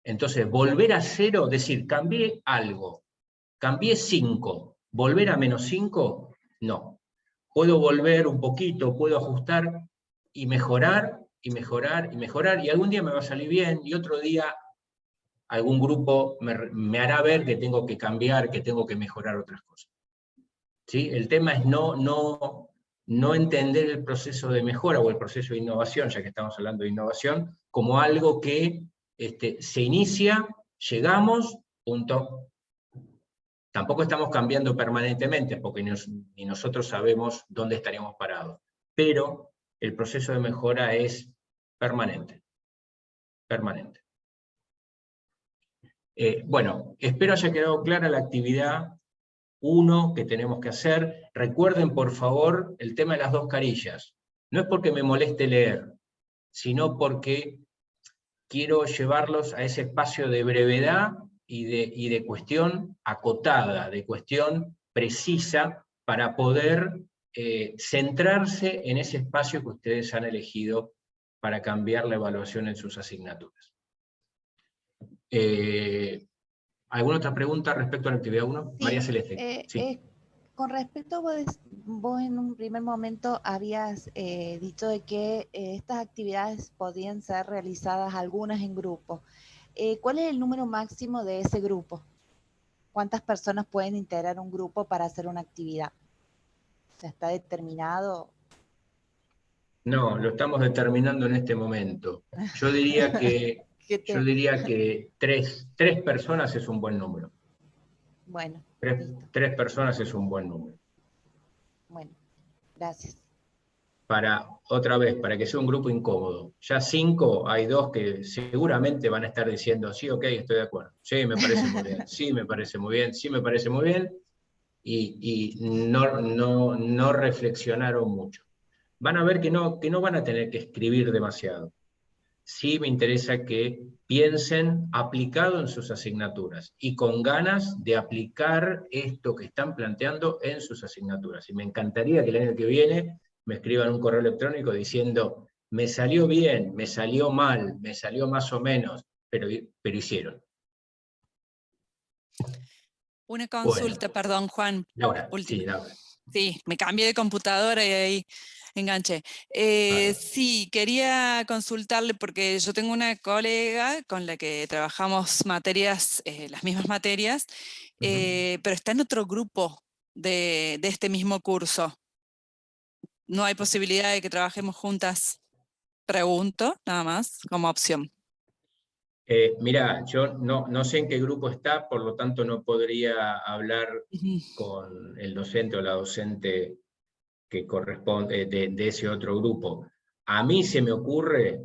Entonces, volver a cero, decir, cambié algo, cambié 5, volver a -5, no. Puedo volver un poquito, puedo ajustar y mejorar, y mejorar, y mejorar, y algún día me va a salir bien, y otro día algún grupo me hará ver que tengo que cambiar, que tengo que mejorar otras cosas. ¿Sí? El tema es no entender el proceso de mejora o el proceso de innovación, ya que estamos hablando de innovación, como algo que se inicia, llegamos, punto. Tampoco estamos cambiando permanentemente, porque ni nosotros sabemos dónde estaríamos parados. Pero el proceso de mejora es permanente. Permanente. Bueno, espero haya quedado clara la actividad 1 que tenemos que hacer. Recuerden, por favor, el tema de las 2 carillas. No es porque me moleste leer, sino porque quiero llevarlos a ese espacio de brevedad y de cuestión acotada, de cuestión precisa, para poder centrarse en ese espacio que ustedes han elegido para cambiar la evaluación en sus asignaturas. ¿Alguna otra pregunta respecto a la actividad 1? Sí, María Celeste. Sí. Con respecto, vos en un primer momento habías dicho de que estas actividades podían ser realizadas algunas en grupo. ¿Cuál es el número máximo de ese grupo? ¿Cuántas personas pueden integrar un grupo para hacer una actividad? O sea, ¿está determinado? No, lo estamos determinando en este momento. Yo diría que, tres personas es un buen número. Bueno, tres personas es un buen número. Bueno, gracias. Otra vez, para que sea un grupo incómodo. Ya 5, hay 2 que seguramente van a estar diciendo, sí, ok, estoy de acuerdo. Sí, me parece muy bien. Sí, me parece muy bien. Sí, me parece muy bien. Y no reflexionaron mucho. Van a ver que no van a tener que escribir demasiado. Sí me interesa que piensen aplicado en sus asignaturas y con ganas de aplicar esto que están planteando en sus asignaturas. Y me encantaría que el año que viene me escriban un correo electrónico diciendo, me salió bien, me salió mal, me salió más o menos, pero hicieron. Una consulta, Bueno, perdón, Juan. Laura, Última. sí, Laura. Sí, me cambié de computadora y ahí enganché. Vale. Sí, quería consultarle porque yo tengo una colega con la que trabajamos materias, las mismas materias, pero está en otro grupo de este mismo curso. ¿No hay posibilidad de que trabajemos juntas? Pregunto, nada más, como opción. Mirá, yo no sé en qué grupo está, por lo tanto no podría hablar con el docente o la docente que corresponde de ese otro grupo. A mí se me ocurre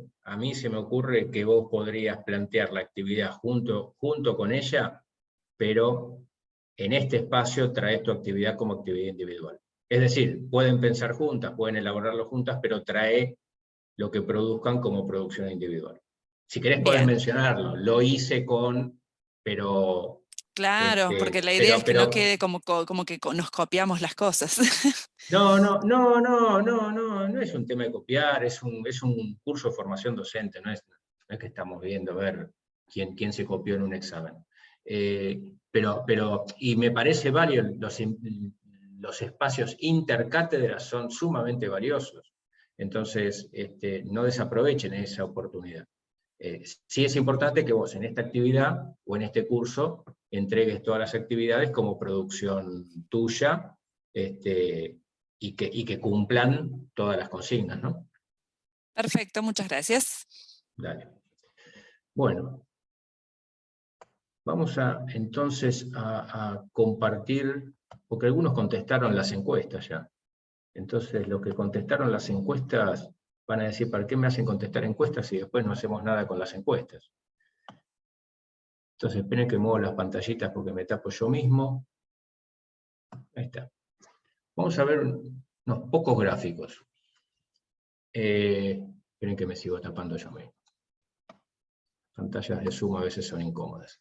que vos podrías plantear la actividad junto con ella, pero en este espacio traes tu actividad como actividad individual. Es decir, pueden pensar juntas, pueden elaborarlo juntas, pero trae lo que produzcan como producción individual. Si querés podés mencionarlo, lo hice pero... Claro, porque la idea es que no quede como que nos copiamos las cosas. No es un tema de copiar, es un curso de formación docente, no es que estamos viendo a ver quién se copió en un examen. Y me parece válido, los espacios intercátedras son sumamente valiosos, entonces no desaprovechen esa oportunidad. Sí es importante que vos en esta actividad o en este curso entregues todas las actividades como producción tuya, y que cumplan todas las consignas, ¿no? Perfecto, muchas gracias. Dale. Bueno, vamos entonces a compartir, porque algunos contestaron las encuestas ya. Entonces los que contestaron las encuestas van a decir, ¿para qué me hacen contestar encuestas si después no hacemos nada con las encuestas? Entonces esperen que muevo las pantallitas porque me tapo yo mismo. Ahí está. Vamos a ver unos pocos gráficos. Esperen que me sigo tapando yo mismo. Pantallas de Zoom a veces son incómodas.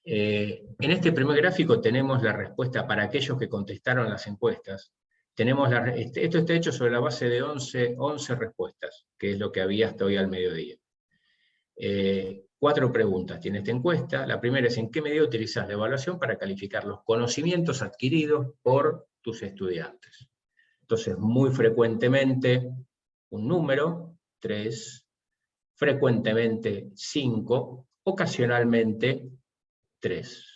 En este primer gráfico tenemos la respuesta para aquellos que contestaron las encuestas. tenemos esto está hecho sobre la base de 11 respuestas, que es lo que había hasta hoy al mediodía. 4 preguntas tiene esta encuesta. La primera es: ¿en qué medida utilizas la evaluación para calificar los conocimientos adquiridos por tus estudiantes? Entonces, muy frecuentemente un número, 3, frecuentemente 5, ocasionalmente 3.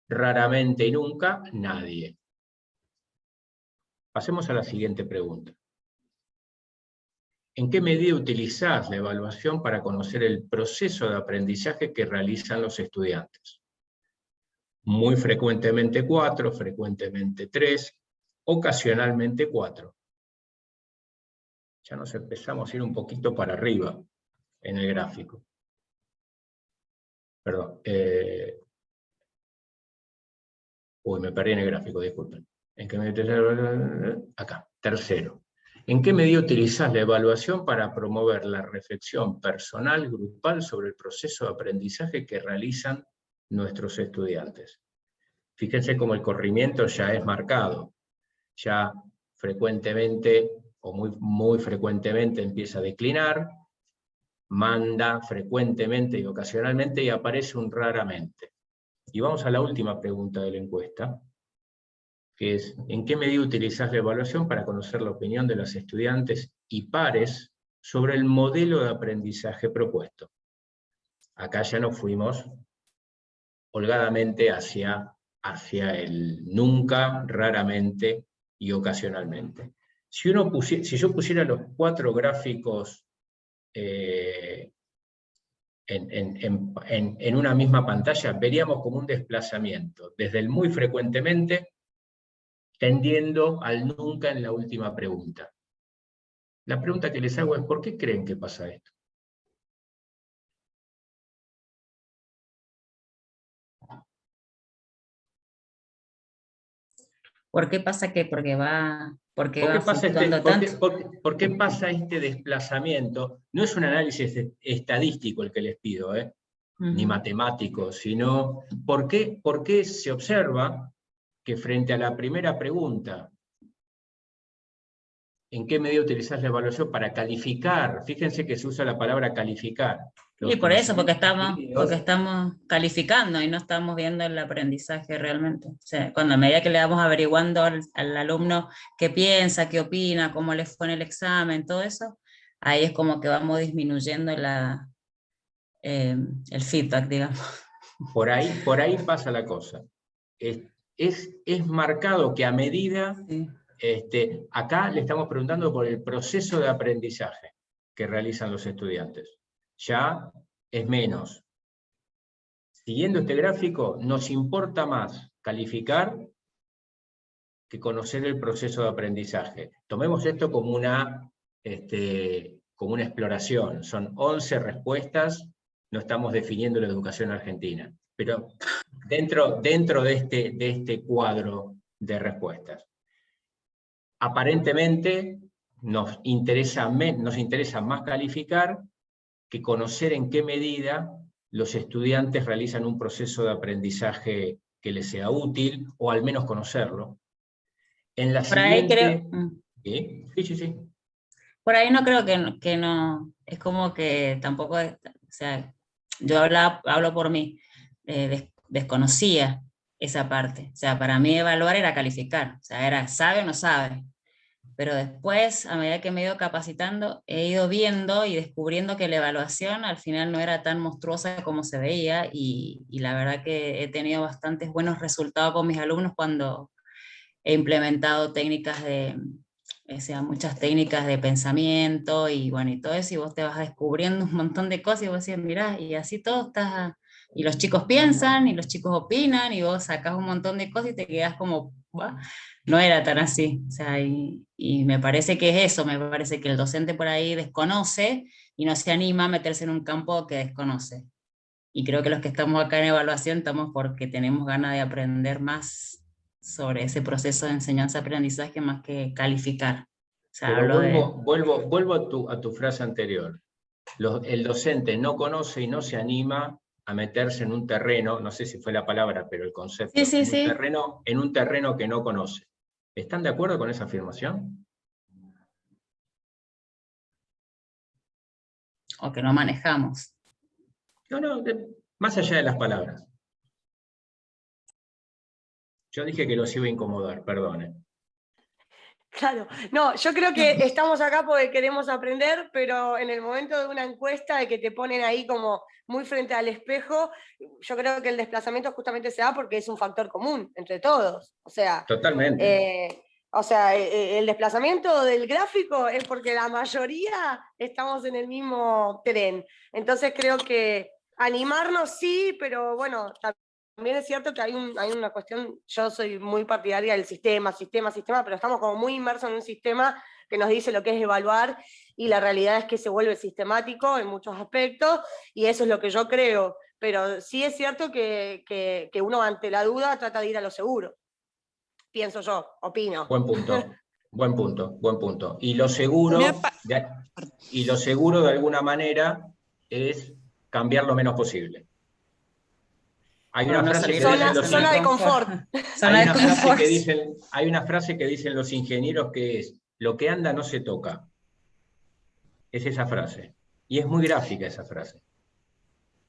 Raramente y nunca nadie. Pasemos a la siguiente pregunta. ¿En qué medida utilizás la evaluación para conocer el proceso de aprendizaje que realizan los estudiantes? Muy frecuentemente 4, frecuentemente 3, ocasionalmente 4. Ya nos empezamos a ir un poquito para arriba en el gráfico. Perdón. Me perdí en el gráfico, disculpen. ¿En qué medida? Acá, tercero. ¿En qué medida utilizás la evaluación para promover la reflexión personal, grupal, sobre el proceso de aprendizaje que realizan nuestros estudiantes? Fíjense cómo el corrimiento ya es marcado. Ya frecuentemente, o muy frecuentemente, empieza a declinar, manda frecuentemente y ocasionalmente, y aparece un raramente. Y vamos a la última pregunta de la encuesta, que es: ¿en qué medida utilizás la evaluación para conocer la opinión de los estudiantes y pares sobre el modelo de aprendizaje propuesto? Acá ya nos fuimos holgadamente hacia el nunca, raramente y ocasionalmente. Si yo pusiera los 4 gráficos en una misma pantalla, veríamos como un desplazamiento, desde el muy frecuentemente, tendiendo al nunca en la última pregunta. La pregunta que les hago es: ¿por qué creen que pasa esto? ¿Por qué pasa que? ¿Por qué va ¿Por qué fluctuando tanto? ¿Por qué pasa este desplazamiento? No es un análisis estadístico el que les pido, ni matemático, sino ¿por qué se observa que frente a la primera pregunta, ¿en qué medida utilizás la evaluación para calificar? Fíjense que se usa la palabra calificar. Y por eso, porque estamos calificando y no estamos viendo el aprendizaje realmente. O sea, cuando a medida que le vamos averiguando al alumno qué piensa, qué opina, cómo le fue en el examen, todo eso, ahí es como que vamos disminuyendo el feedback, digamos. Por ahí pasa la cosa. Es marcado que a medida... Sí. Acá le estamos preguntando por el proceso de aprendizaje que realizan los estudiantes. Ya es menos. Siguiendo este gráfico, nos importa más calificar que conocer el proceso de aprendizaje. Tomemos esto como una exploración. Son 11 respuestas, no estamos definiendo la educación argentina, pero dentro de este cuadro de respuestas. Aparentemente nos interesa más calificar que conocer en qué medida los estudiantes realizan un proceso de aprendizaje que les sea útil, o al menos conocerlo. En la siguiente... Sí. Por ahí no creo que no, es como que tampoco, o sea, yo hablo por mí, desconocía esa parte. O sea, para mí evaluar era calificar, o sea, era sabe o no sabe. Pero después, a medida que me he ido capacitando, he ido viendo y descubriendo que la evaluación al final no era tan monstruosa como se veía, y la verdad que he tenido bastantes buenos resultados con mis alumnos cuando he implementado técnicas muchas técnicas de pensamiento y bueno, y todo eso, y vos te vas descubriendo un montón de cosas y vos decís, mirá, y así todo está... Y los chicos piensan, y los chicos opinan, y vos sacás un montón de cosas y te quedás como, bah, no era tan así. O sea, y me parece que es eso, me parece que el docente por ahí desconoce y no se anima a meterse en un campo que desconoce. Y creo que los que estamos acá en evaluación estamos porque tenemos ganas de aprender más sobre ese proceso de enseñanza-aprendizaje más que calificar. O sea, pero vuelvo a tu frase anterior. El docente no conoce y no se anima a meterse en un terreno, no sé si fue la palabra, pero el concepto, en un terreno que no conoce. ¿Están de acuerdo con esa afirmación? O que no manejamos. No, más allá de las palabras. Yo dije que los iba a incomodar, perdonen. Claro, no, yo creo que estamos acá porque queremos aprender, pero en el momento de una encuesta de que te ponen ahí como muy frente al espejo, yo creo que el desplazamiento justamente se da porque es un factor común entre todos. Totalmente. El desplazamiento del gráfico es porque la mayoría estamos en el mismo tren. Entonces creo que animarnos sí, pero bueno, también es cierto que hay una cuestión, yo soy muy partidaria del sistema, pero estamos como muy inmersos en un sistema que nos dice lo que es evaluar, y la realidad es que se vuelve sistemático en muchos aspectos, y eso es lo que yo creo. Pero sí es cierto que uno ante la duda trata de ir a lo seguro. Pienso yo, opino. Buen punto, buen punto, buen punto. Y lo seguro de alguna manera es cambiar lo menos posible. Hay una frase que dicen los zona de confort. Hay una frase que dicen los ingenieros que es: lo que anda no se toca. Es esa frase. Y es muy gráfica esa frase.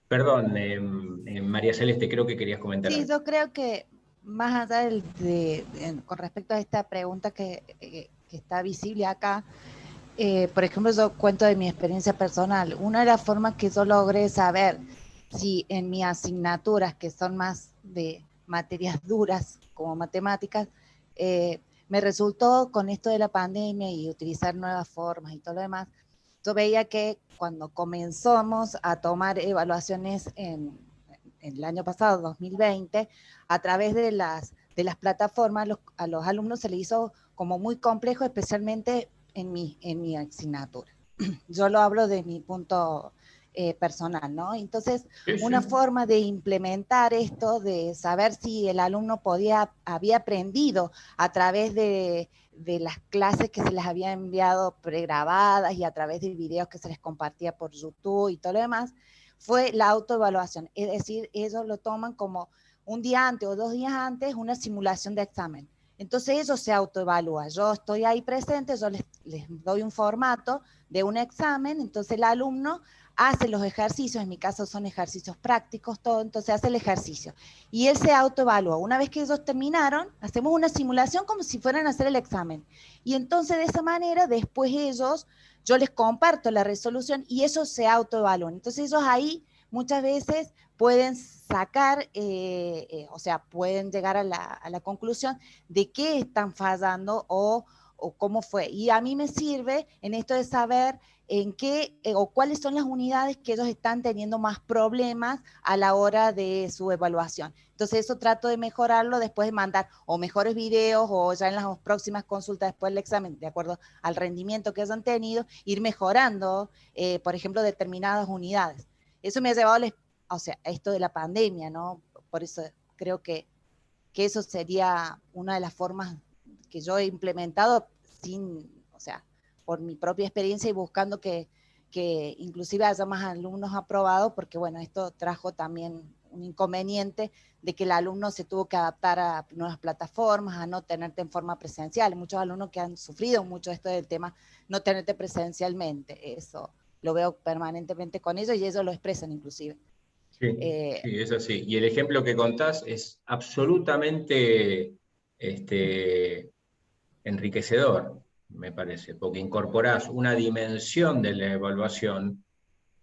Perdón, María Celeste, creo que querías comentar algo. Sí, yo creo que más allá con respecto a esta pregunta que está visible acá, por ejemplo, yo cuento de mi experiencia personal. Una de las formas que yo logré saber si en mis asignaturas, que son más de materias duras como matemáticas, me resultó con esto de la pandemia y utilizar nuevas formas y todo lo demás, yo veía que cuando comenzamos a tomar evaluaciones en el año pasado, 2020, a través de las plataformas, a los alumnos se les hizo como muy complejo, especialmente en mi asignatura. Yo lo hablo de mi punto personal, ¿no? Entonces, una forma de implementar esto, de saber si el alumno había aprendido a través de las clases que se les había enviado pregrabadas y a través de videos que se les compartía por YouTube y todo lo demás, fue la autoevaluación. Es decir, ellos lo toman como un día antes o 2 días antes una simulación de examen. Entonces ellos se autoevalúan. Yo estoy ahí presente, yo les doy un formato de un examen, entonces el alumno hace los ejercicios, en mi caso son ejercicios prácticos, todo, entonces hace el ejercicio. Y él se autoevalúa. Una vez que ellos terminaron, hacemos una simulación como si fueran a hacer el examen. Y entonces de esa manera, después yo les comparto la resolución y ellos se autoevalúan. Entonces ellos ahí muchas veces pueden sacar, pueden llegar a la conclusión de qué están fallando o cómo fue. Y a mí me sirve en esto de saber en qué o cuáles son las unidades que ellos están teniendo más problemas a la hora de su evaluación. Entonces eso trato de mejorarlo después de mandar o mejores videos o ya en las próximas consultas después del examen, de acuerdo al rendimiento que hayan tenido, ir mejorando, por ejemplo, determinadas unidades. Eso me ha llevado a esto de la pandemia, ¿no? Por eso creo que eso sería una de las formas que yo he implementado por mi propia experiencia y buscando que inclusive haya más alumnos aprobados, porque bueno, esto trajo también un inconveniente de que el alumno se tuvo que adaptar a nuevas plataformas, a no tenerte en forma presencial. Muchos alumnos que han sufrido mucho esto del tema, no tenerte presencialmente. Eso lo veo permanentemente con ellos y ellos lo expresan inclusive. Sí, sí, es así. Y el ejemplo que contás es absolutamente enriquecedor, me parece, porque incorporás una dimensión de la evaluación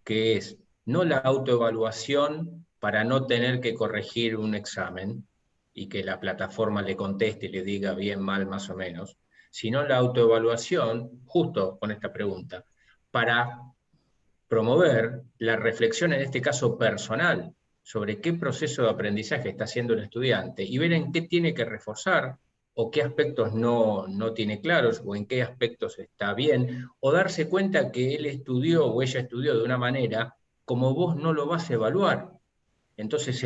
que es no la autoevaluación para no tener que corregir un examen y que la plataforma le conteste y le diga bien, mal, más o menos, sino la autoevaluación, justo con esta pregunta, para promover la reflexión, en este caso personal, sobre qué proceso de aprendizaje está haciendo el estudiante y ver en qué tiene que reforzar o qué aspectos no tiene claros o en qué aspectos está bien, o darse cuenta que él estudió o ella estudió de una manera como vos no lo vas a evaluar. Entonces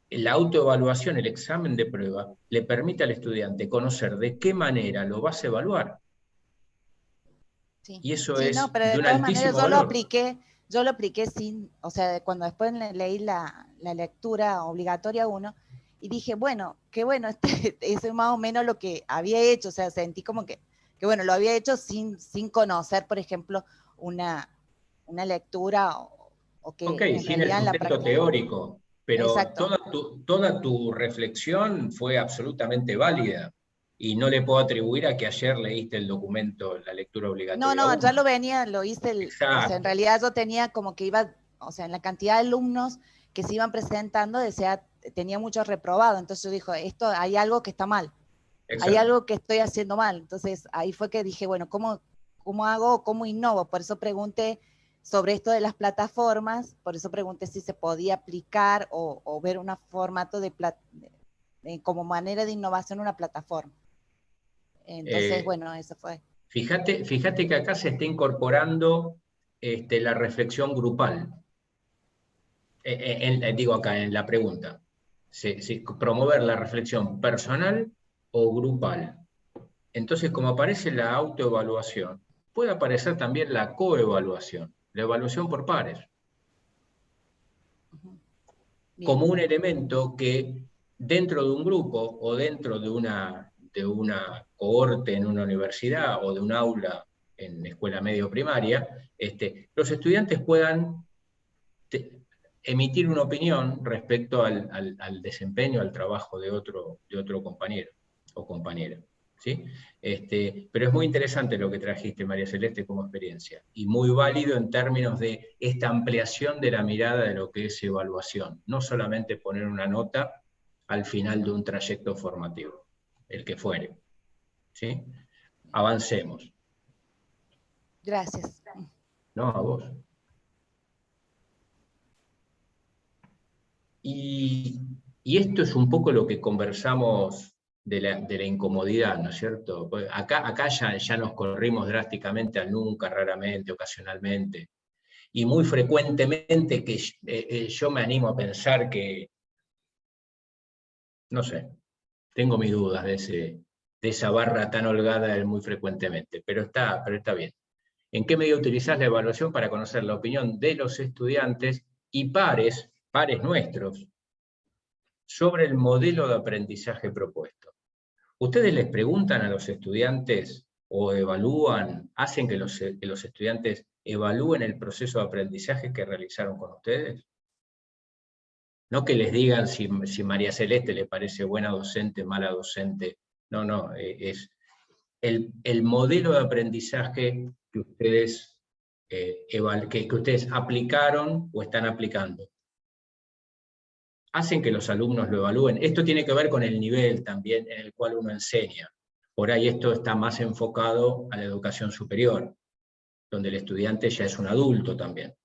la autoevaluación, el examen de prueba, le permite al estudiante conocer de qué manera lo vas a evaluar. Sí. Y eso sí, es no, pero de de un todas maneras altísimo valor. yo lo apliqué sin, cuando después leí la lectura obligatoria 1, y dije, bueno, qué bueno, eso es más o menos lo que había hecho, o sea, sentí como que bueno, lo había hecho sin conocer, por ejemplo, una lectura o que Ok, en sin el realidad en la sustento práctica. teórico, pero Exacto. toda tu reflexión fue absolutamente válida y no le puedo atribuir a que ayer leíste el documento, la lectura No, obligatoria no, ya 1. lo venía, lo hice, o sea, en Exacto. realidad yo tenía como que iba, o sea, en la cantidad de alumnos que se iban presentando, tenía muchos reprobados, entonces yo dije, esto, hay algo que está mal, hay Exacto. algo que estoy haciendo mal, entonces ahí fue que dije, bueno, ¿cómo hago, cómo innovo? Por eso pregunté sobre esto de las plataformas, por eso pregunté si se podía aplicar o ver un formato como manera de innovación una plataforma. Entonces, Eh, bueno, eso fue. fíjate que acá se está incorporando la reflexión grupal. Digo acá en la pregunta. Promover la reflexión personal o grupal. Entonces, como aparece la autoevaluación, puede aparecer también la coevaluación, la evaluación por pares, Bien. como un elemento que dentro de un grupo o dentro de una cohorte en una universidad o de un aula en escuela medio primaria, los estudiantes puedan emitir una opinión respecto al desempeño, al trabajo de otro compañero o compañera. ¿Sí? Pero es muy interesante lo que trajiste, María Celeste, como experiencia, y muy válido en términos de esta ampliación de la mirada de lo que es evaluación, no solamente poner una nota al final de un trayecto formativo, el que fuere. ¿Sí? Avancemos. Gracias. No, a vos. Y esto es un poco lo que conversamos de la incomodidad, ¿no es cierto? Pues acá ya nos corrimos drásticamente al nunca, raramente, ocasionalmente, y muy frecuentemente que yo me animo a pensar que, no sé, tengo mis dudas de esa barra tan holgada del muy frecuentemente, pero está bien. ¿En qué medida utilizás la evaluación para conocer la opinión de los estudiantes y pares nuestros, sobre el modelo de aprendizaje propuesto? ¿Ustedes les preguntan a los estudiantes o evalúan, hacen que los estudiantes evalúen el proceso de aprendizaje que realizaron con ustedes? No que les digan si María Celeste le parece buena docente, mala docente. No, es el modelo de aprendizaje que ustedes, que ustedes aplicaron o están aplicando. Hacen que los alumnos lo evalúen. Esto tiene que ver con el nivel también en el cual uno enseña. Por ahí esto está más enfocado a la educación superior, donde el estudiante ya es un adulto también.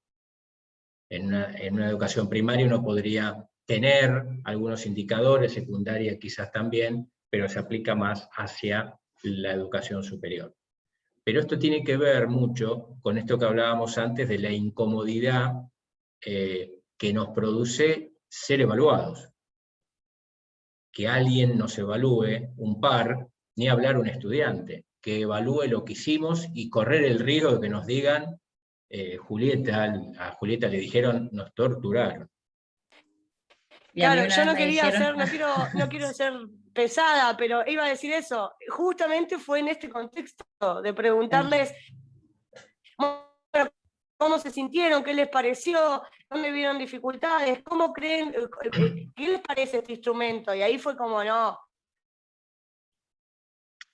En una educación primaria uno podría tener algunos indicadores, secundaria quizás también, pero se aplica más hacia la educación superior. Pero esto tiene que ver mucho con esto que hablábamos antes de la incomodidad que nos produce ser evaluados. Que alguien nos evalúe, un par, ni hablar un estudiante, que evalúe lo que hicimos y correr el riesgo de que nos digan, a Julieta le dijeron, nos torturaron. Y a mí Claro, una yo vez no me quería dijeron, no quiero ser pesada, pero iba a decir eso. Justamente fue en este contexto de preguntarles cómo se sintieron, qué les pareció, dónde vieron dificultades, cómo creen, qué les parece este instrumento. Y ahí fue como, no.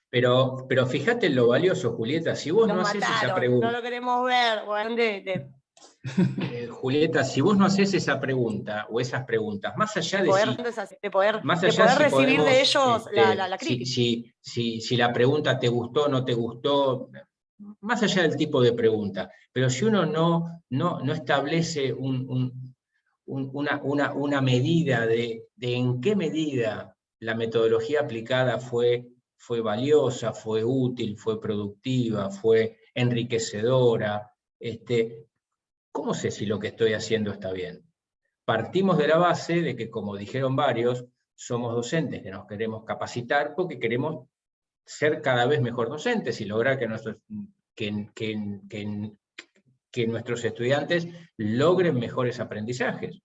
Pero fíjate en lo valioso, Julieta, si vos Nos no haces esa mataron, no pregunta, lo queremos ver. Bueno, Julieta, si vos no haces esa pregunta o esas preguntas, más allá de si de poder recibir de podemos, ellos la crítica. si la pregunta te gustó o no te gustó, más allá del tipo de pregunta, pero si uno no establece una medida de en qué medida la metodología aplicada fue valiosa, fue útil, fue productiva, fue enriquecedora, ¿cómo sé si lo que estoy haciendo está bien? Partimos de la base de que, como dijeron varios, somos docentes que nos queremos capacitar porque queremos ser cada vez mejor docentes y lograr que nuestros estudiantes logren mejores aprendizajes.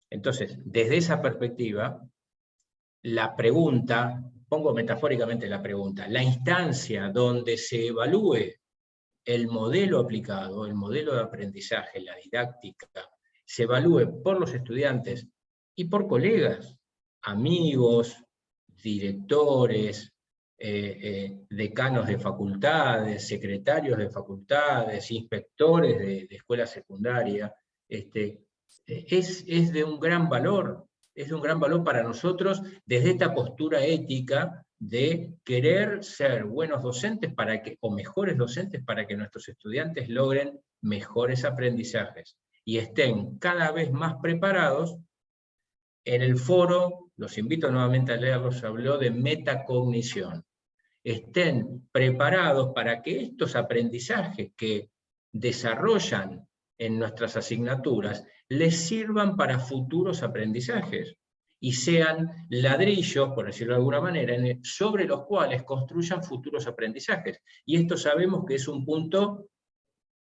Entonces, desde esa perspectiva, la pregunta, pongo metafóricamente la pregunta, la instancia donde se evalúe el modelo aplicado, el modelo de aprendizaje, la didáctica, se evalúe por los estudiantes y por colegas, amigos, directores, decanos de facultades, secretarios de facultades, inspectores de escuela secundaria, es de un gran valor. Es de un gran valor para nosotros desde esta postura ética de querer ser buenos docentes o mejores docentes para que nuestros estudiantes logren mejores aprendizajes y estén cada vez más preparados. En el foro, los invito nuevamente a leerlo, se habló de metacognición. Estén preparados para que estos aprendizajes que desarrollan en nuestras asignaturas les sirvan para futuros aprendizajes y sean ladrillos, por decirlo de alguna manera, sobre los cuales construyan futuros aprendizajes. Y esto sabemos que es un punto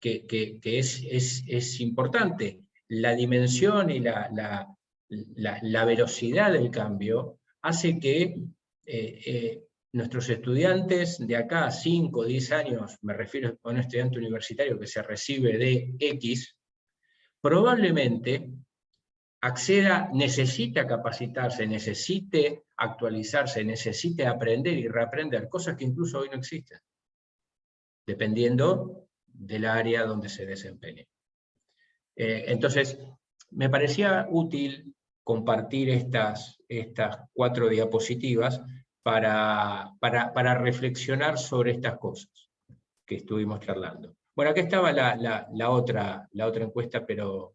que es importante. La dimensión y la velocidad del cambio hace que nuestros estudiantes de acá a 5 o 10 años, me refiero a un estudiante universitario que se recibe de X, probablemente necesita capacitarse, necesite actualizarse, necesite aprender y reaprender, cosas que incluso hoy no existen, dependiendo del área donde se desempeñe. Entonces, me parecía útil compartir estas 4 diapositivas para reflexionar sobre estas cosas que estuvimos charlando. Bueno, aquí estaba la otra encuesta, pero...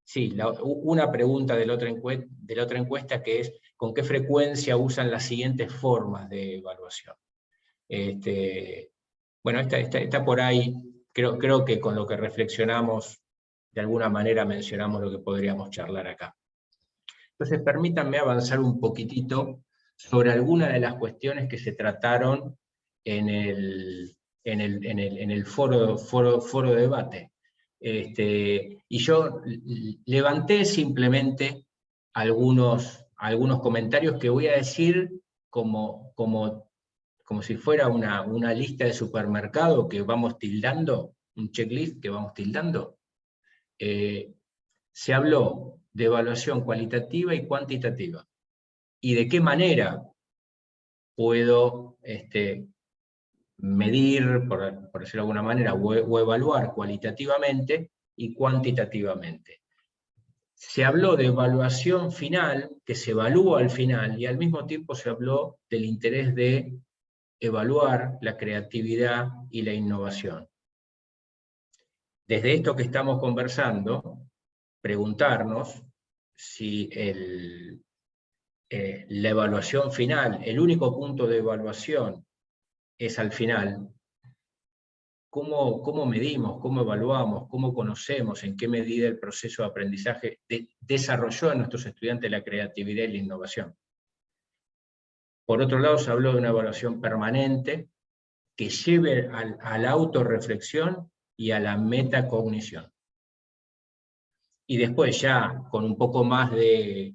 Sí, una pregunta de la otra encuesta que es, ¿con qué frecuencia usan las siguientes formas de evaluación? Bueno, está por ahí, creo que con lo que reflexionamos, de alguna manera mencionamos lo que podríamos charlar acá. Entonces, permítanme avanzar un poquitito sobre algunas de las cuestiones que se trataron en el foro de debate. Y yo levanté simplemente algunos comentarios que voy a decir como si fuera una lista de supermercado que vamos tildando, un checklist que vamos tildando. Se habló de evaluación cualitativa y cuantitativa, y de qué manera puedo medir, por decirlo de alguna manera, o evaluar cualitativamente y cuantitativamente. Se habló de evaluación final, que se evalúa al final, y al mismo tiempo se habló del interés de evaluar la creatividad y la innovación. Desde esto que estamos conversando, preguntarnos si la evaluación final, el único punto de evaluación es al final, ¿cómo medimos, cómo evaluamos, cómo conocemos, en qué medida el proceso de aprendizaje desarrolló en nuestros estudiantes la creatividad y la innovación? Por otro lado, se habló de una evaluación permanente que lleve a la autorreflexión y a la metacognición. Y después ya, con un poco más de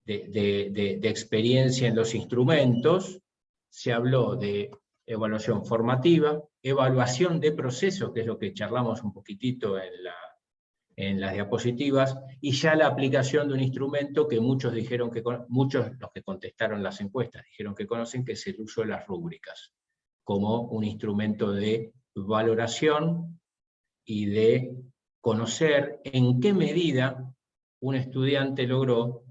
experiencia en los instrumentos, se habló de evaluación formativa, evaluación de procesos, que es lo que charlamos un poquitito en las diapositivas, y ya la aplicación de un instrumento que muchos los que contestaron las encuestas dijeron que conocen, que es el uso de las rúbricas, como un instrumento de valoración y de conocer en qué medida un estudiante logró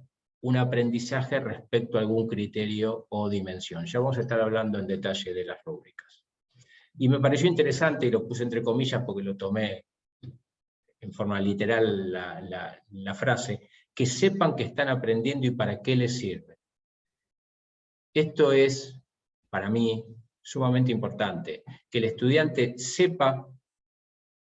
un aprendizaje respecto a algún criterio o dimensión. Ya vamos a estar hablando en detalle de las rúbricas. Y me pareció interesante, y lo puse entre comillas porque lo tomé en forma literal la frase, que sepan que están aprendiendo y para qué les sirve. Esto es, para mí, sumamente importante, que el estudiante sepa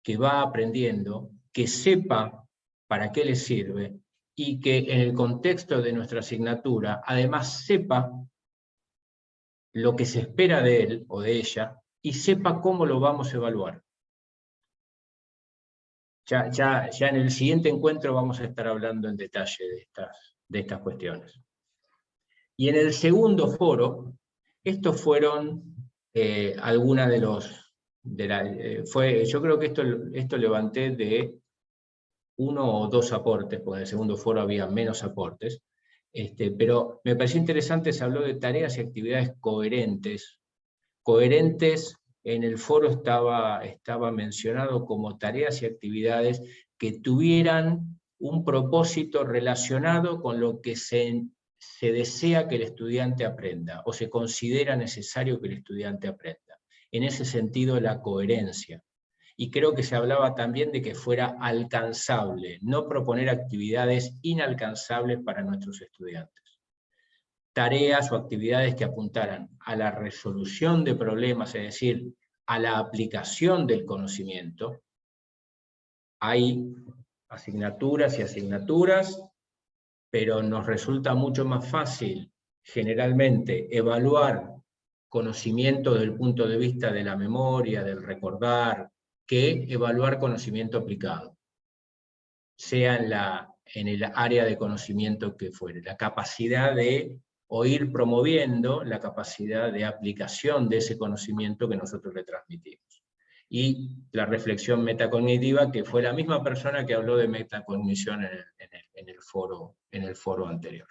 que va aprendiendo, que sepa para qué le sirve, y que en el contexto de nuestra asignatura, además sepa lo que se espera de él o de ella, y sepa cómo lo vamos a evaluar. Ya en el siguiente encuentro vamos a estar hablando en detalle de estas cuestiones. Y en el segundo foro, estos fueron algunas de los... yo creo que esto levanté de 1 o 2 aportes, porque en el segundo foro había menos aportes, pero me pareció interesante, se habló de tareas y actividades coherentes. Coherentes en el foro estaba mencionado como tareas y actividades que tuvieran un propósito relacionado con lo que se desea que el estudiante aprenda, o se considera necesario que el estudiante aprenda. En ese sentido, la coherencia. Y creo que se hablaba también de que fuera alcanzable, no proponer actividades inalcanzables para nuestros estudiantes. Tareas o actividades que apuntaran a la resolución de problemas, es decir, a la aplicación del conocimiento. Hay asignaturas y asignaturas, pero nos resulta mucho más fácil, generalmente, evaluar conocimiento desde el punto de vista de la memoria, del recordar, que evaluar conocimiento aplicado, sea en el área de conocimiento que fuere, la capacidad de o ir promoviendo la capacidad de aplicación de ese conocimiento que nosotros le transmitimos. Y la reflexión metacognitiva, que fue la misma persona que habló de metacognición en el foro anterior.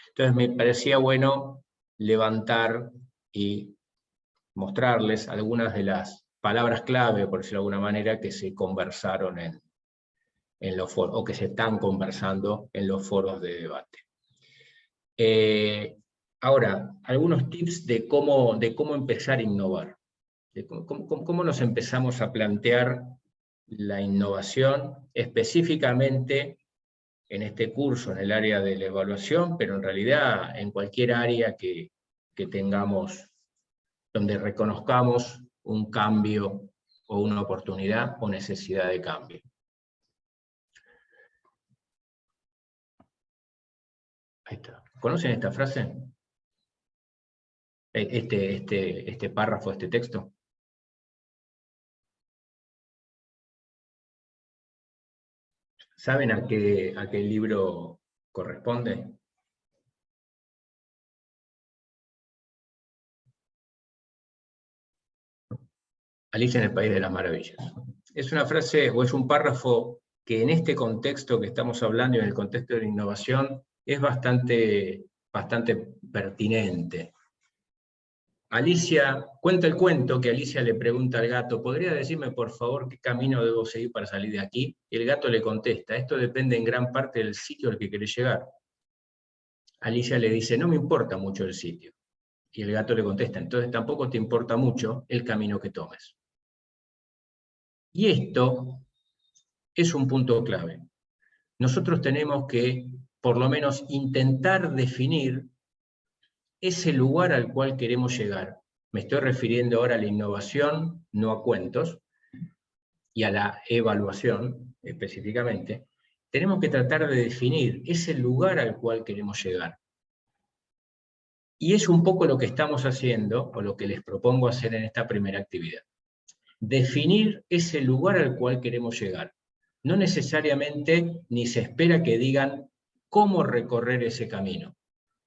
Entonces me parecía bueno levantar y mostrarles algunas de las palabras clave, por decirlo de alguna manera, que se conversaron en los foros, o que se están conversando en los foros de debate. Ahora, algunos tips de cómo empezar a innovar, de cómo nos empezamos a plantear la innovación, específicamente en este curso, en el área de la evaluación, pero en realidad en cualquier área que tengamos, donde reconozcamos un cambio o una oportunidad o necesidad de cambio. Ahí está. ¿Conocen esta frase? Este párrafo, este texto. ¿Saben a qué libro corresponde? Alicia en el País de las Maravillas. Es una frase o es un párrafo que en este contexto que estamos hablando, en el contexto de la innovación, es bastante pertinente. Alicia cuenta el cuento que Alicia le pregunta al gato: ¿podría decirme por favor qué camino debo seguir para salir de aquí? Y el gato le contesta: esto depende en gran parte del sitio al que querés llegar. Alicia le dice: no me importa mucho el sitio. Y el gato le contesta: entonces tampoco te importa mucho el camino que tomes. Y esto es un punto clave. Nosotros tenemos que, por lo menos, intentar definir ese lugar al cual queremos llegar. Me estoy refiriendo ahora a la innovación, no a cuentos, y a la evaluación específicamente. Tenemos que tratar de definir ese lugar al cual queremos llegar. Y es un poco lo que estamos haciendo, o lo que les propongo hacer en esta primera actividad. Definir ese lugar al cual queremos llegar. No necesariamente ni se espera que digan cómo recorrer ese camino.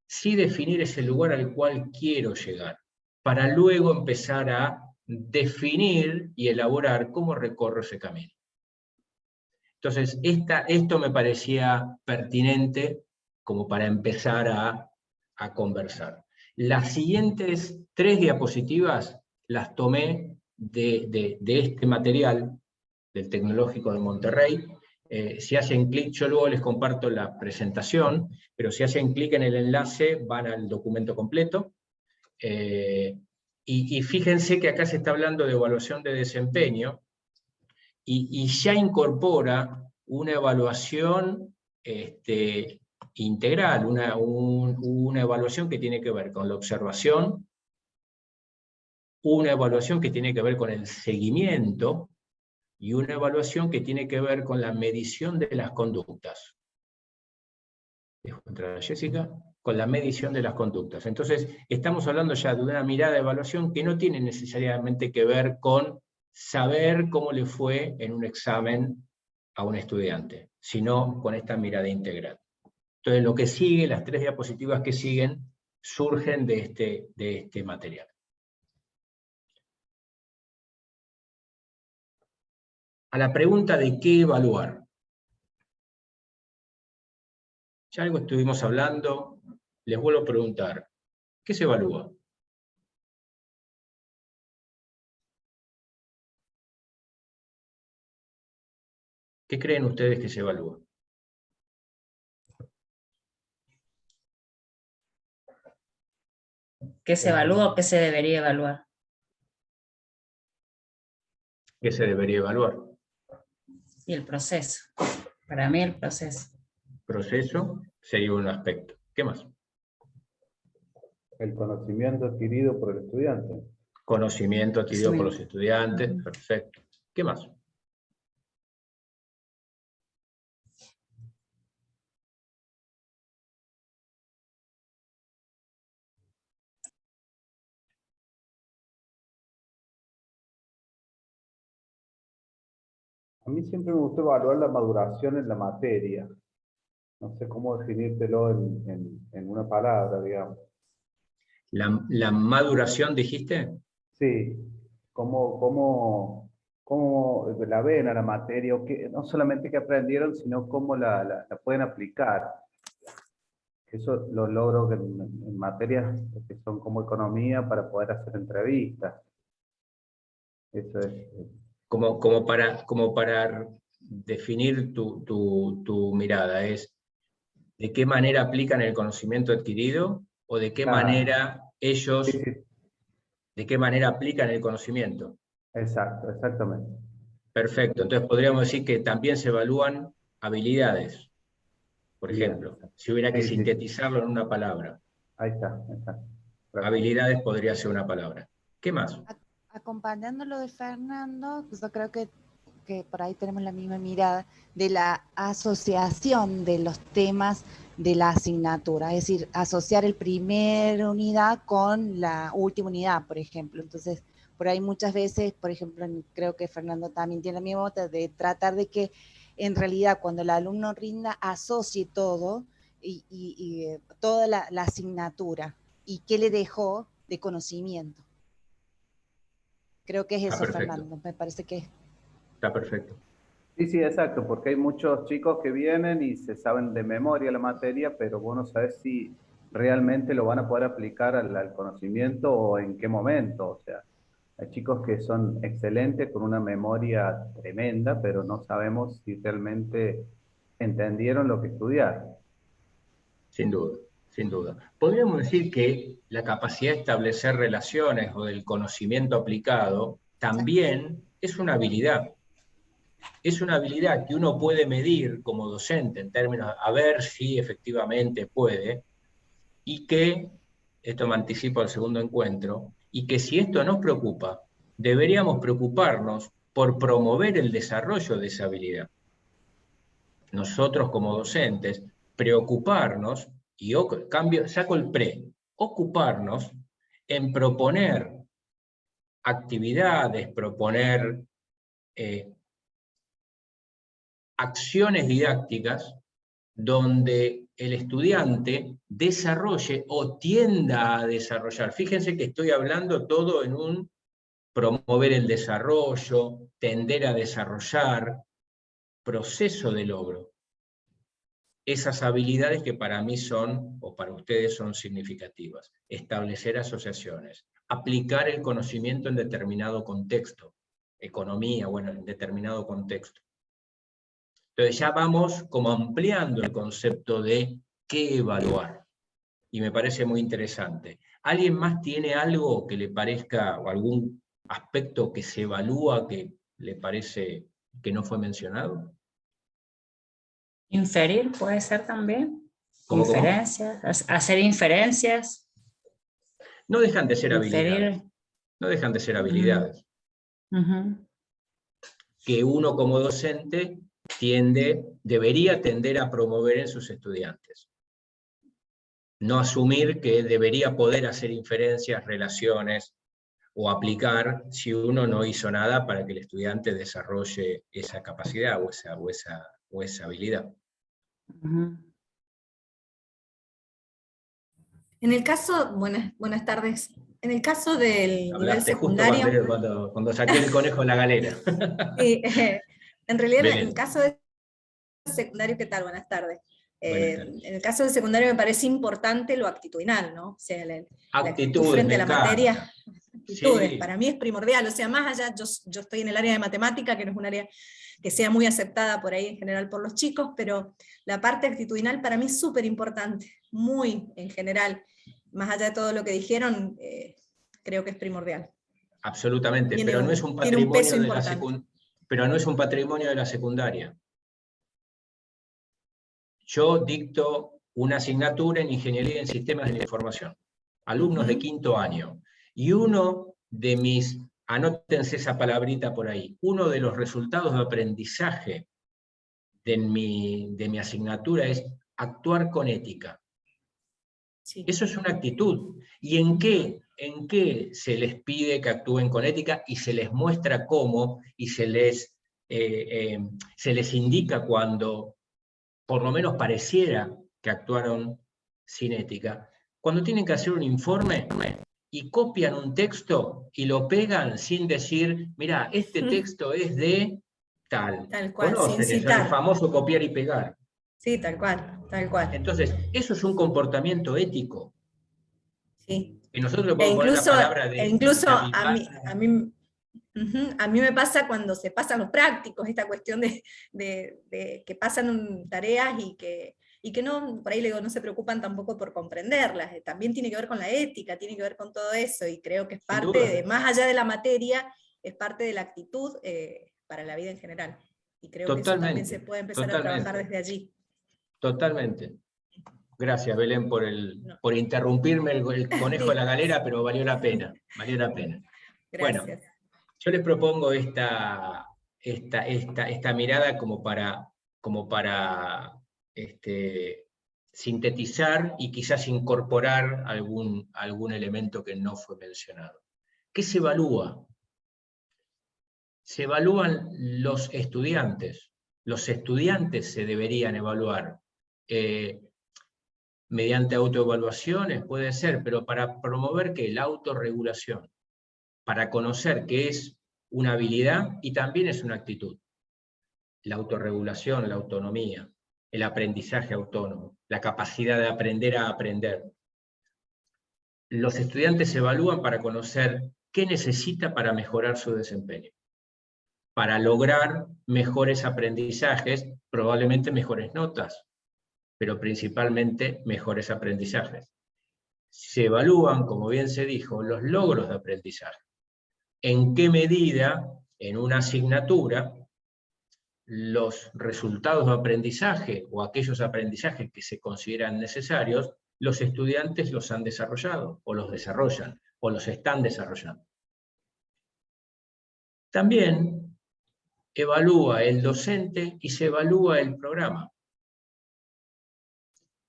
Sí definir ese lugar al cual quiero llegar, para luego empezar a definir y elaborar cómo recorro ese camino. Entonces, esto me parecía pertinente como para empezar a conversar. Las siguientes 3 diapositivas las tomé de este material del Tecnológico de Monterrey. Si hacen clic, yo luego les comparto la presentación, pero si hacen clic en el enlace van al documento completo. Y fíjense que acá se está hablando de evaluación de desempeño, y ya incorpora una evaluación integral, una evaluación que tiene que ver con la observación, una evaluación que tiene que ver con el seguimiento, y una evaluación que tiene que ver con la medición de las conductas. Dejo entrar a Jessica, con la medición de las conductas. Entonces, estamos hablando ya de una mirada de evaluación que no tiene necesariamente que ver con saber cómo le fue en un examen a un estudiante, sino con esta mirada integral. Entonces lo que sigue, las 3 diapositivas que siguen, surgen de este material. A la pregunta de qué evaluar. Ya algo estuvimos hablando, les vuelvo a preguntar, ¿qué se evalúa? ¿Qué creen ustedes que se evalúa? ¿Qué se evalúa o qué se debería evaluar? ¿Qué se debería evaluar? Y el proceso. Para mí el proceso. Proceso sería un aspecto. ¿Qué más? El conocimiento adquirido por el estudiante. Conocimiento adquirido por los estudiantes, perfecto. ¿Qué más? A mí siempre me gusta evaluar la maduración en la materia. No sé cómo definírtelo en una palabra, digamos. ¿La maduración dijiste? Sí, cómo la ven a la materia, o que, no solamente que aprendieron, sino cómo la pueden aplicar. Eso lo logro en materias que son como economía para poder hacer entrevistas. Eso es. Como para definir tu mirada, es ¿de qué manera aplican el conocimiento adquirido? ¿O de qué Claro. manera ellos, Sí, sí, de qué manera aplican el conocimiento? exacto, exactamente. Perfecto, entonces podríamos decir que también se evalúan habilidades, por Bien. ejemplo, si hubiera que Sí, sí. sintetizarlo en una palabra. Ahí está. Gracias. Habilidades podría ser una palabra. ¿Qué más? Acompañando lo de Fernando, pues yo creo que por ahí tenemos la misma mirada de la asociación de los temas de la asignatura, es decir, asociar el primer unidad con la última unidad, por ejemplo. Entonces, por ahí muchas veces, por ejemplo, creo que Fernando también tiene la misma nota de tratar de que en realidad cuando el alumno rinda asocie todo y toda la asignatura y qué le dejó de conocimiento. Creo que es eso, Fernando, me parece que está perfecto. Sí, exacto, porque hay muchos chicos que vienen y se saben de memoria la materia, pero vos no sabés si realmente lo van a poder aplicar al conocimiento o en qué momento. O sea, hay chicos que son excelentes con una memoria tremenda, pero no sabemos si realmente entendieron lo que estudiaron. Sin duda, sin duda. Podríamos decir que la capacidad de establecer relaciones o del conocimiento aplicado también es una habilidad. Es una habilidad que uno puede medir como docente en términos a ver si efectivamente puede, y que, esto me anticipo al segundo encuentro, y que si esto nos preocupa, deberíamos preocuparnos por promover el desarrollo de esa habilidad. Nosotros como docentes, preocuparnos, y saco el ocuparnos en proponer actividades, proponer acciones didácticas donde el estudiante desarrolle o tienda a desarrollar. Fíjense que estoy hablando todo en un promover el desarrollo, tender a desarrollar, proceso de logro. Esas habilidades que para mí son, o para ustedes son significativas. Establecer asociaciones, aplicar el conocimiento en determinado contexto, economía, bueno, en determinado contexto. Entonces ya vamos como ampliando el concepto de qué evaluar. Y me parece muy interesante. ¿Alguien más tiene algo que le parezca, o algún aspecto que se evalúa que le parece que no fue mencionado? Inferir puede ser también. ¿Cómo? Inferencias, hacer inferencias. No dejan de ser Inferir. habilidades. No dejan de ser habilidades. Uh-huh. Que uno como docente debería tender a promover en sus estudiantes. No asumir que debería poder hacer inferencias, relaciones o aplicar si uno no hizo nada para que el estudiante desarrolle esa capacidad o esa habilidad. Uh-huh. En el caso, buenas tardes. En el caso del nivel Hablaste justo secundario, cuando saqué el conejo de la galera. sí, en realidad en Belén. el caso del secundario, ¿qué tal? Buenas tardes. Buenas tardes. En el caso del secundario me parece importante lo actitudinal, ¿no? O sea, la actitud Actitudes, frente me a la encanta. materia. Actitudes, Sí. para mí es primordial. O sea, más allá, yo estoy en el área de matemática, que no es un área que sea muy aceptada por ahí en general por los chicos, pero la parte actitudinal para mí es súper importante, muy en general. Más allá de todo lo que dijeron, creo que es primordial. Absolutamente, Tiene pero no es un tiene un peso patrimonio de importante. pero no es un patrimonio de la secundaria. Yo dicto una asignatura en Ingeniería en Sistemas de la Información, alumnos de quinto año, y uno de mis, anótense esa palabrita por ahí, uno de los resultados de aprendizaje de mi asignatura es actuar con ética. Sí. Eso es una actitud. ¿Y en qué se les pide que actúen con ética y se les muestra cómo y se les indica cuando por lo menos pareciera que actuaron sin ética? Cuando tienen que hacer un informe y copian un texto y lo pegan sin decir, mira, este texto es de tal. Tal cual, sin Conocen eso, el citar. famoso copiar y pegar. Sí, tal cual, tal cual. Entonces, eso es un comportamiento ético. Sí. Y nosotros le E podemos poner la incluso, palabra a avivar. a mí me pasa cuando se pasan los prácticos, esta cuestión de que pasan tareas y que no, por ahí le digo, no se preocupan tampoco por comprenderlas. También tiene que ver con la ética, tiene que ver con todo eso, y creo que es Sin parte duda. más allá de la materia, es parte de la actitud para la vida en general. Y creo que eso también se puede empezar a trabajar desde allí. Totalmente. Gracias, Belén, por interrumpirme el conejo de la galera, pero valió la pena. Valió la pena. Gracias. Bueno, yo les propongo esta mirada como para sintetizar y quizás incorporar algún elemento que no fue mencionado. ¿Qué se evalúa? Se evalúan los estudiantes. Los estudiantes se deberían evaluar. Mediante autoevaluaciones puede ser, pero para promover ¿qué? La autorregulación, para conocer que es una habilidad y también es una actitud. La autorregulación, la autonomía, el aprendizaje autónomo, la capacidad de aprender a aprender. Los estudiantes se evalúan para conocer qué necesita para mejorar su desempeño, para lograr mejores aprendizajes, probablemente mejores notas, pero principalmente mejores aprendizajes. Se evalúan, como bien se dijo, los logros de aprendizaje. ¿En qué medida, en una asignatura, los resultados de aprendizaje o aquellos aprendizajes que se consideran necesarios, los estudiantes los han desarrollado, o los desarrollan, o los están desarrollando? También evalúa el docente y se evalúa el programa,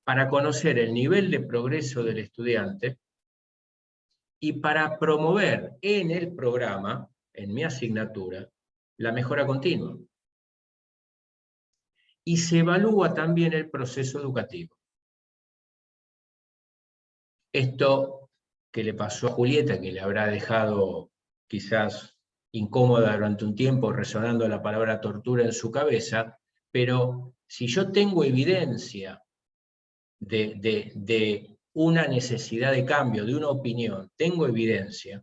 para conocer el nivel de progreso del estudiante y para promover en el programa, en mi asignatura, la mejora continua. Y se evalúa también el proceso educativo. Esto que le pasó a Julieta, que le habrá dejado quizás incómoda durante un tiempo, resonando la palabra tortura en su cabeza, pero si yo tengo evidencia de una necesidad de cambio, de una opinión, tengo evidencia,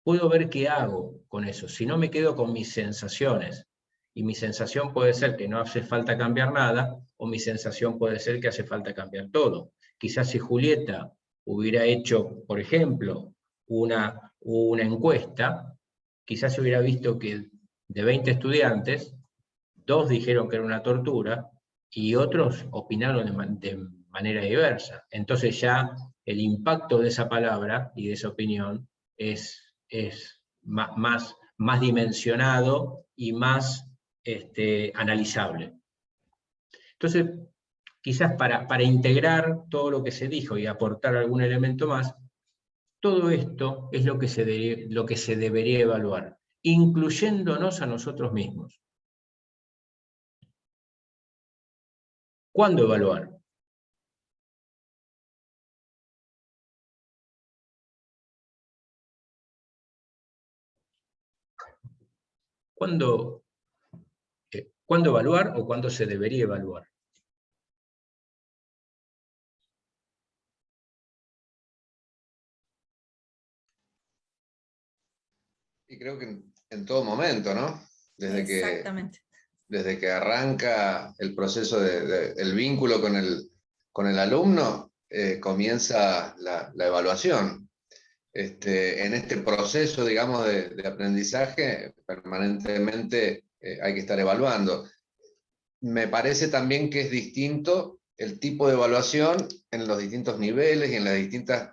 puedo ver qué hago con eso. Si no, me quedo con mis sensaciones. Y mi sensación puede ser que no hace falta cambiar nada, o mi sensación puede ser que hace falta cambiar todo. Quizás si Julieta hubiera hecho, por ejemplo, una encuesta, quizás se hubiera visto que de 20 estudiantes, 2 dijeron que era una tortura, y otros opinaron de manera diversa. Entonces ya el impacto de esa palabra y de esa opinión es más dimensionado y más analizable. Entonces, quizás para integrar todo lo que se dijo y aportar algún elemento más, todo esto es lo que se debería evaluar, incluyéndonos a nosotros mismos. ¿Cuándo evaluar? ¿Cuándo evaluar o cuándo se debería evaluar? Y creo que en todo momento, ¿no? Exactamente. Desde que arranca el proceso el vínculo con el alumno, comienza la evaluación. En este proceso, digamos, de aprendizaje, permanentemente hay que estar evaluando. Me parece también que es distinto el tipo de evaluación en los distintos niveles y en las distintas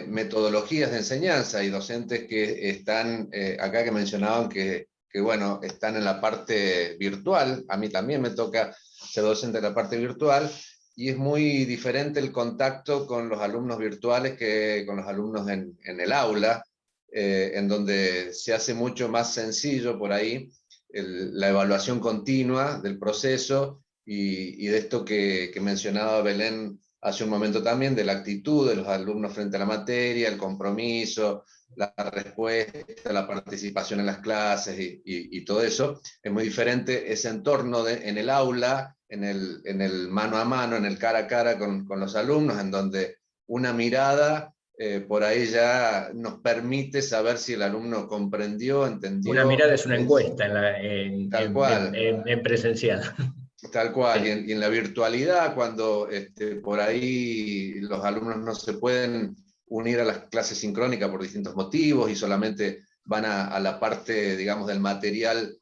metodologías de enseñanza. Hay docentes que están acá que mencionaban que, bueno, están en la parte virtual. A mí también me toca ser docente de la parte virtual, y es muy diferente el contacto con los alumnos virtuales que con los alumnos en el aula, en donde se hace mucho más sencillo por ahí la evaluación continua del proceso y de esto que mencionaba Belén hace un momento también, de la actitud de los alumnos frente a la materia, el compromiso, la respuesta, la participación en las clases y todo eso. Es muy diferente ese entorno en el aula, en el mano a mano, en el cara a cara con los alumnos, en donde una mirada por ahí ya nos permite saber si el alumno comprendió, entendió. Una mirada es una encuesta Tal cual. En presencial. Tal cual, y en la virtualidad, cuando por ahí los alumnos no se pueden unir a las clases sincrónicas por distintos motivos y solamente van a la parte, digamos, del material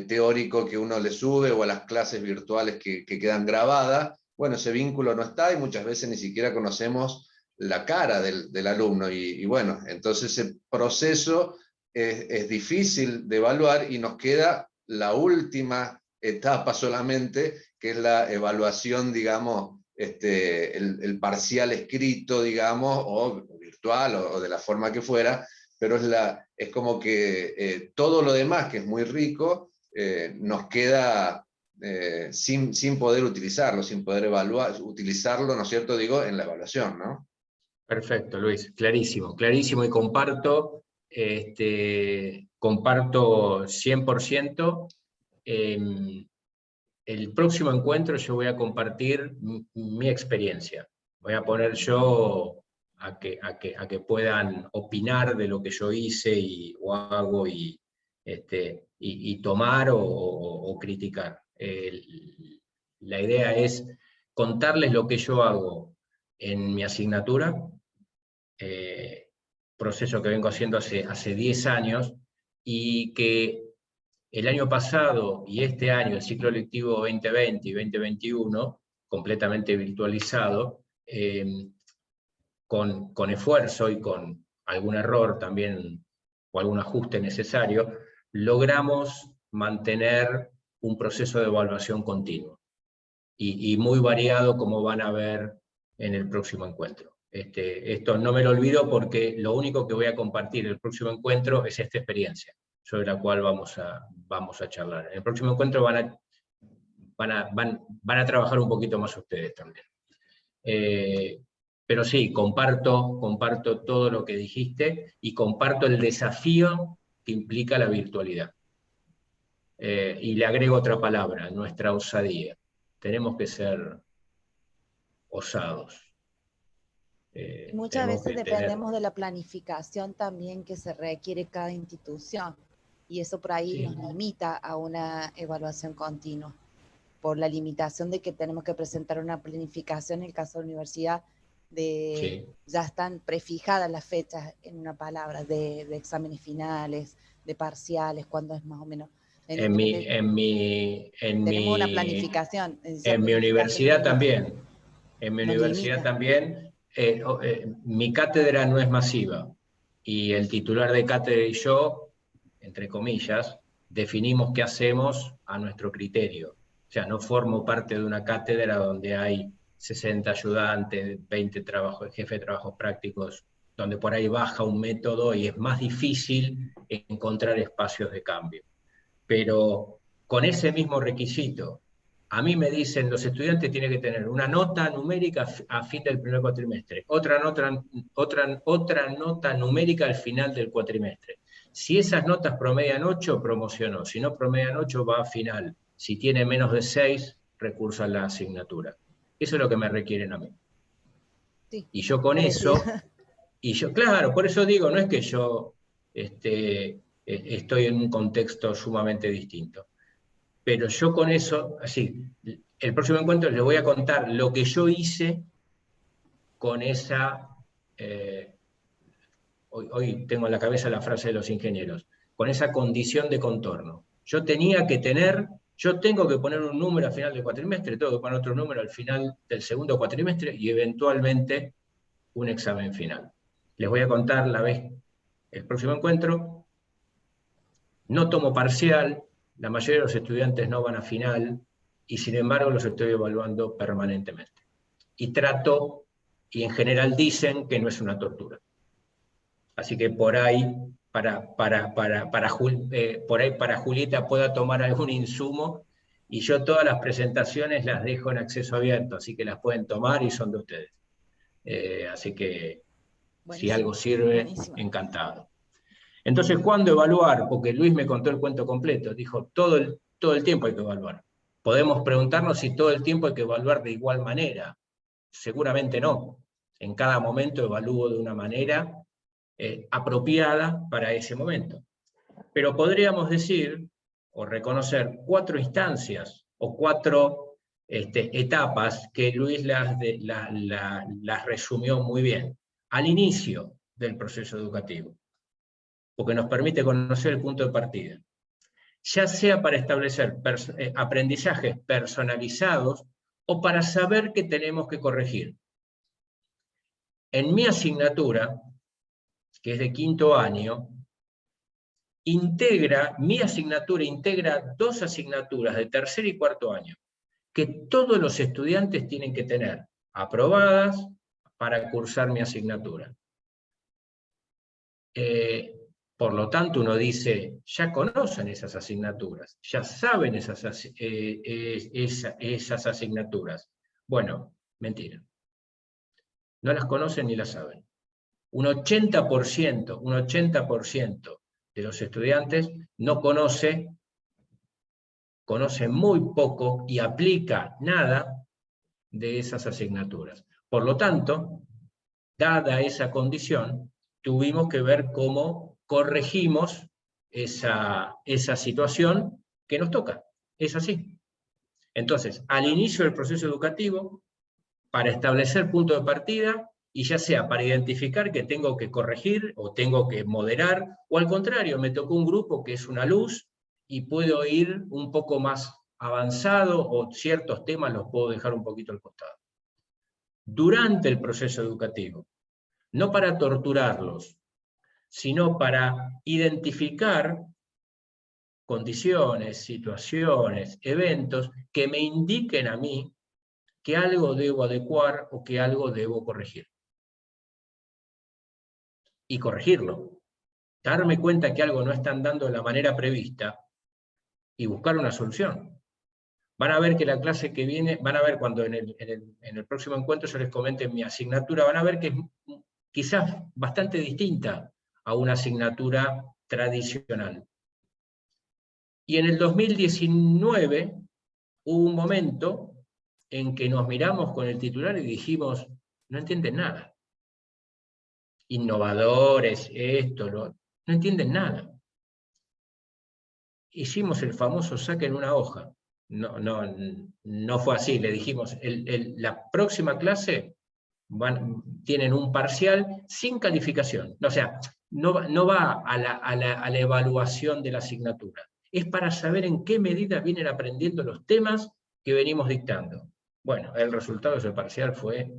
teórico que uno le sube, o a las clases virtuales que quedan grabadas, bueno, ese vínculo no está y muchas veces ni siquiera conocemos la cara del alumno, y bueno, entonces ese proceso es difícil de evaluar y nos queda la última etapa solamente, que es la evaluación, digamos, el parcial escrito, digamos, o virtual, o de la forma que fuera, pero es como que todo lo demás, que es muy rico, nos queda sin poder utilizarlo, sin poder utilizarlo, ¿no es cierto? Digo, en la evaluación, ¿no? Perfecto, Luis, clarísimo, clarísimo, y comparto 100%. El próximo encuentro yo voy a compartir mi experiencia. Voy a poner yo a que puedan opinar de lo que yo hice o hago y tomar o criticar. La idea es contarles lo que yo hago en mi asignatura, proceso que vengo haciendo hace 10 años, y que el año pasado y este año, el ciclo lectivo 2020 y 2021, completamente virtualizado, con esfuerzo y con algún error también, o algún ajuste necesario, logramos mantener un proceso de evaluación continuo, y muy variado, como van a ver en el próximo encuentro. Esto no me lo olvido, porque lo único que voy a compartir en el próximo encuentro es esta experiencia, sobre la cual vamos a charlar. En el próximo encuentro van a trabajar un poquito más ustedes también. Pero sí, comparto todo lo que dijiste, y comparto el desafío que implica la virtualidad. Y le agrego otra palabra: nuestra osadía. Tenemos que ser osados. Muchas veces dependemos de la planificación también que se requiere cada institución, y eso por ahí nos limita a una evaluación continua, por la limitación de que tenemos que presentar una planificación. En el caso de la universidad, ya están prefijadas las fechas, en una palabra, de exámenes finales, de parciales, cuando es más o menos. Tenemos una planificación. En mi universidad también. En mi universidad también. Mi cátedra no es masiva, y el titular de cátedra y yo, entre comillas, definimos qué hacemos a nuestro criterio. O sea, no formo parte de una cátedra donde hay 60 ayudantes, 20 jefes de trabajos prácticos, donde por ahí baja un método y es más difícil encontrar espacios de cambio. Pero con ese mismo requisito, a mí me dicen: los estudiantes tienen que tener una nota numérica a fin del primer cuatrimestre, otra nota numérica al final del cuatrimestre. Si esas notas promedian 8, promocionó. Si no promedian 8, va a final. Si tiene menos de 6, recursa a la asignatura. Eso es lo que me requieren a mí. Sí, y yo con parecido. eso, claro, por eso digo, no es que yo estoy en un contexto sumamente distinto. Pero yo con eso, así, el próximo encuentro les voy a contar lo que yo hice con esa... hoy tengo en la cabeza la frase de los ingenieros, con esa condición de contorno. Yo tengo que poner un número al final del cuatrimestre, tengo que poner otro número al final del segundo cuatrimestre y eventualmente un examen final. Les voy a contar el próximo encuentro. No tomo parcial, la mayoría de los estudiantes no van a final y sin embargo los estoy evaluando permanentemente. Y en general dicen que no es una tortura. Así que por ahí, para Julieta pueda tomar algún insumo, y yo todas las presentaciones las dejo en acceso abierto, así que las pueden tomar y son de ustedes. Así que si algo sirve, buenísimo. encantado. Entonces, ¿cuándo evaluar? Porque Luis me contó el cuento completo, dijo, todo el tiempo hay que evaluar. Podemos preguntarnos si todo el tiempo hay que evaluar de igual manera. Seguramente no. En cada momento evalúo de una manera apropiada para ese momento. Pero podríamos decir, o reconocer, 4 instancias, o 4 etapas que Luis las resumió muy bien. Al inicio del proceso educativo, porque nos permite conocer el punto de partida, ya sea para establecer aprendizajes personalizados o para saber qué tenemos que corregir. En mi asignatura, que es de 5º año, mi asignatura integra 2 asignaturas de 3er y 4º año, que todos los estudiantes tienen que tener aprobadas para cursar mi asignatura. Por lo tanto, uno dice, ya conocen esas asignaturas, ya saben esas asignaturas. Bueno, mentira. No las conocen ni las saben. Un 80% de los estudiantes no conoce muy poco y aplica nada de esas asignaturas. Por lo tanto, dada esa condición, tuvimos que ver cómo corregimos esa situación que nos toca. Es así. Entonces, al inicio del proceso educativo, para establecer punto de partida, y ya sea para identificar que tengo que corregir o tengo que moderar, o al contrario, me tocó un grupo que es una luz y puedo ir un poco más avanzado o ciertos temas los puedo dejar un poquito al costado. Durante el proceso educativo, no para torturarlos, sino para identificar condiciones, situaciones, eventos que me indiquen a mí que algo debo adecuar o que algo debo corregir. Y corregirlo. Darme cuenta que algo no está andando de la manera prevista y buscar una solución. Van a ver que la clase que viene, van a ver cuando en el próximo encuentro yo les comente mi asignatura, van a ver que es quizás bastante distinta a una asignatura tradicional. Y en el 2019 hubo un momento en que nos miramos con el titular y dijimos, no entienden nada. Innovadores, no entienden nada. Hicimos el famoso saque en una hoja. No fue así, le dijimos, la próxima clase tienen un parcial sin calificación. O sea, no va a la evaluación de la asignatura. Es para saber en qué medida vienen aprendiendo los temas que venimos dictando. Bueno, el resultado de ese parcial fue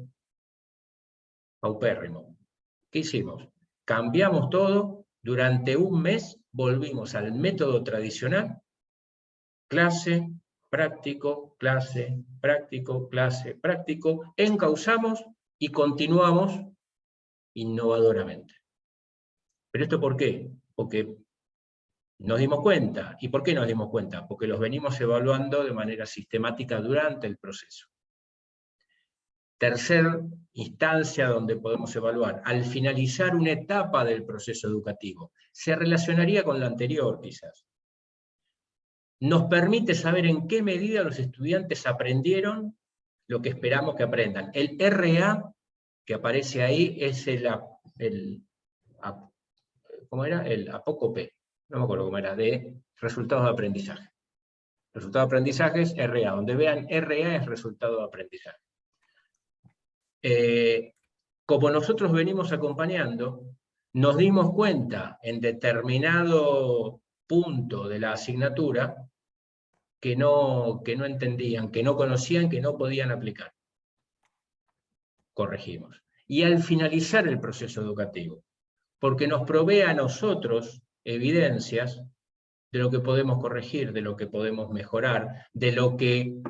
paupérrimo. ¿Qué hicimos? Cambiamos todo, durante un mes volvimos al método tradicional, clase, práctico, clase, práctico, clase, práctico, encauzamos y continuamos innovadoramente. ¿Pero esto por qué? Porque nos dimos cuenta. ¿Y por qué nos dimos cuenta? Porque los venimos evaluando de manera sistemática durante el proceso. Tercer instancia donde podemos evaluar, al finalizar una etapa del proceso educativo. Se relacionaría con la anterior, quizás. Nos permite saber en qué medida los estudiantes aprendieron lo que esperamos que aprendan. El RA que aparece ahí es ¿cómo era? El apócope, no me acuerdo cómo era, de resultados de aprendizaje. Resultados de aprendizaje es RA, donde vean RA es resultado de aprendizaje. Como nosotros venimos acompañando, nos dimos cuenta en determinado punto de la asignatura que no entendían, que no conocían, que no podían aplicar. Corregimos. Y al finalizar el proceso educativo, porque nos provee a nosotros evidencias de lo que podemos corregir, de lo que podemos mejorar, de lo que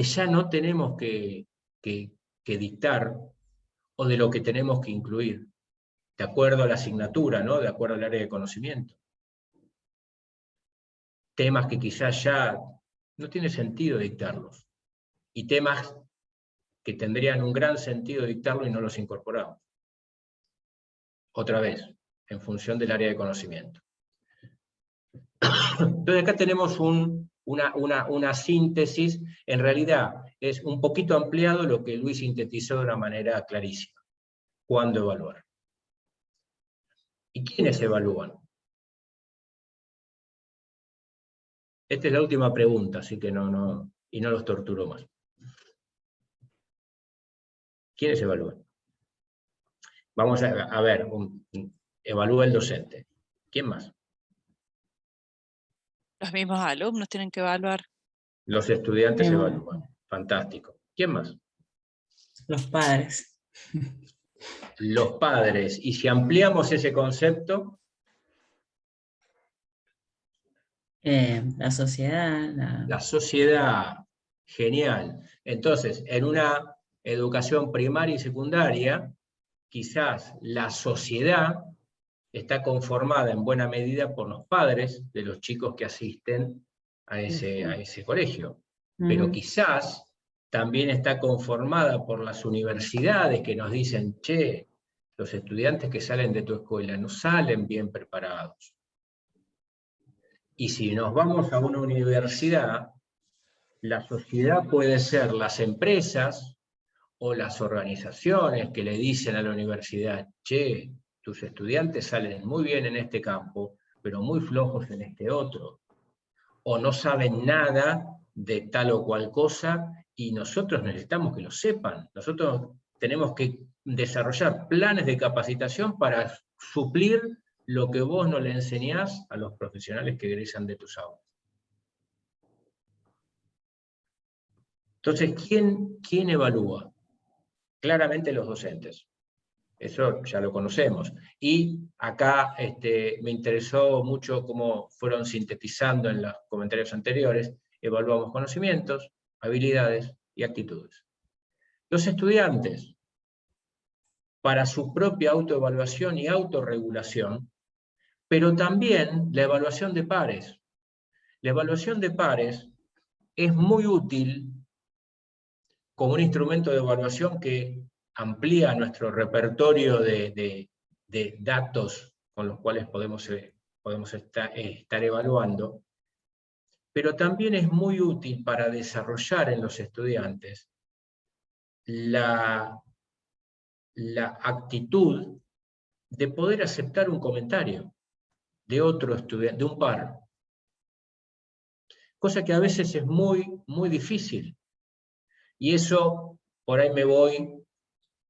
ya no tenemos que dictar, o de lo que tenemos que incluir, de acuerdo a la asignatura, ¿no? De acuerdo al área de conocimiento. Temas que quizás ya no tiene sentido dictarlos, y temas que tendrían un gran sentido dictarlo y no los incorporamos. Otra vez, en función del área de conocimiento. Entonces acá tenemos una síntesis, en realidad es un poquito ampliado lo que Luis sintetizó de una manera clarísima. ¿Cuándo evaluar? ¿Y quiénes evalúan? Esta es la última pregunta, así que no los torturo más. ¿Quiénes evalúan? Vamos a ver, evalúa el docente. ¿Quién más? Los mismos alumnos tienen que evaluar. Los estudiantes evalúan. Fantástico. ¿Quién más? Los padres. Los padres. Y si ampliamos ese concepto... La sociedad. La sociedad. Genial. Entonces, en una educación primaria y secundaria, quizás la sociedad está conformada en buena medida por los padres de los chicos que asisten a ese colegio. Pero quizás también está conformada por las universidades que nos dicen, che, los estudiantes que salen de tu escuela no salen bien preparados. Y si nos vamos a una universidad, la sociedad puede ser las empresas o las organizaciones que le dicen a la universidad, che, tus estudiantes salen muy bien en este campo, pero muy flojos en este otro. O no saben nada de tal o cual cosa, y nosotros necesitamos que lo sepan. Nosotros tenemos que desarrollar planes de capacitación para suplir lo que vos no le enseñás a los profesionales que egresan de tus aulas. Entonces, ¿quién evalúa? Claramente los docentes. Eso ya lo conocemos. Y acá me interesó mucho cómo fueron sintetizando en los comentarios anteriores. Evaluamos conocimientos, habilidades y actitudes. Los estudiantes, para su propia autoevaluación y autorregulación, pero también la evaluación de pares. La evaluación de pares es muy útil como un instrumento de evaluación que amplía nuestro repertorio de datos con los cuales podemos estar evaluando, pero también es muy útil para desarrollar en los estudiantes la actitud de poder aceptar un comentario de otro estudiante, de un par. Cosa que a veces es muy, muy difícil. Y eso, por ahí me voy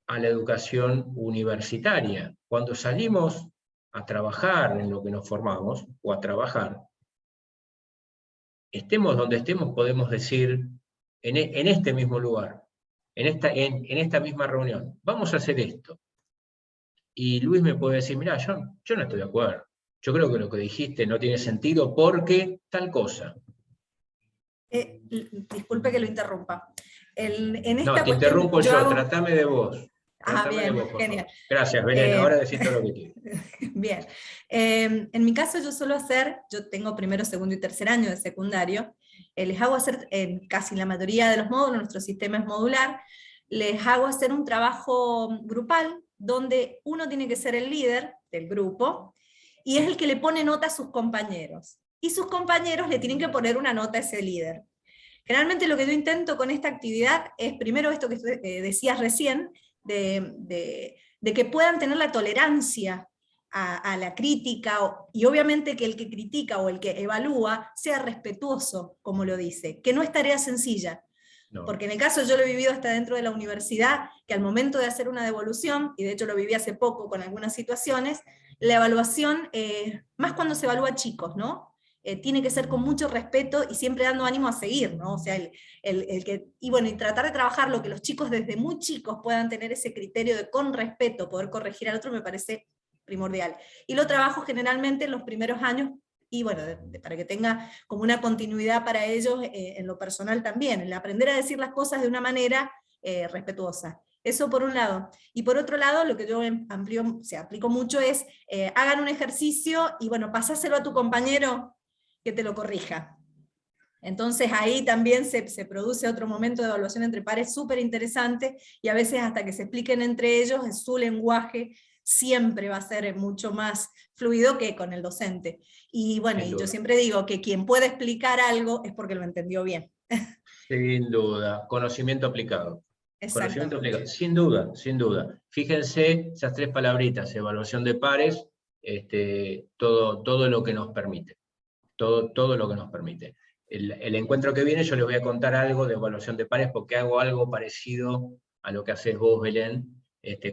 a la educación universitaria. Cuando salimos a trabajar en lo que nos formamos, o a trabajar, estemos donde estemos, podemos decir, en este mismo lugar, en esta misma reunión, vamos a hacer esto. Y Luis me puede decir, mirá, yo no estoy de acuerdo. Yo creo que lo que dijiste no tiene sentido porque tal cosa. Disculpe que lo interrumpa. No, te interrumpo yo, tratame de vos. Bien, genial. Gracias, Belén, ahora decís todo lo que quieras. Bien. En mi caso yo suelo hacer, yo tengo primero, segundo y tercer año de secundario, les hago hacer, en casi la mayoría de los módulos, nuestro sistema es modular, les hago hacer un trabajo grupal, donde uno tiene que ser el líder del grupo, y es el que le pone nota a sus compañeros. Y sus compañeros le tienen que poner una nota a ese líder. Generalmente lo que yo intento con esta actividad es, primero esto que decías recién, de que puedan tener la tolerancia a la crítica, y obviamente que el que critica o el que evalúa sea respetuoso, como lo dice, que no es tarea sencilla. No. Porque en el caso yo lo he vivido hasta dentro de la universidad, que al momento de hacer una devolución, y de hecho lo viví hace poco con algunas situaciones, la evaluación, más cuando se evalúa chicos, ¿no? Tiene que ser con mucho respeto y siempre dando ánimo a seguir, ¿no? O sea, y bueno, y tratar de trabajar lo que los chicos desde muy chicos puedan tener ese criterio de con respeto poder corregir al otro, me parece primordial. Y lo trabajo generalmente en los primeros años, y bueno, para que tenga como una continuidad para ellos en lo personal también, el aprender a decir las cosas de una manera respetuosa. Eso por un lado. Y por otro lado, lo que yo aplico mucho es, hagan un ejercicio y bueno, pasáselo a tu compañero que te lo corrija. Entonces ahí también se produce otro momento de evaluación entre pares súper interesante, y a veces hasta que se expliquen entre ellos, su lenguaje siempre va a ser mucho más fluido que con el docente. Y bueno, y yo siempre digo que quien puede explicar algo es porque lo entendió bien. Sin duda, conocimiento aplicado. Conocimiento Exactamente. aplicado, sin duda, sin duda. Fíjense esas tres palabritas: evaluación de pares, todo lo que nos permite. Todo lo que nos permite. El encuentro que viene yo les voy a contar algo de evaluación de pares, porque hago algo parecido a lo que haces vos, Belén,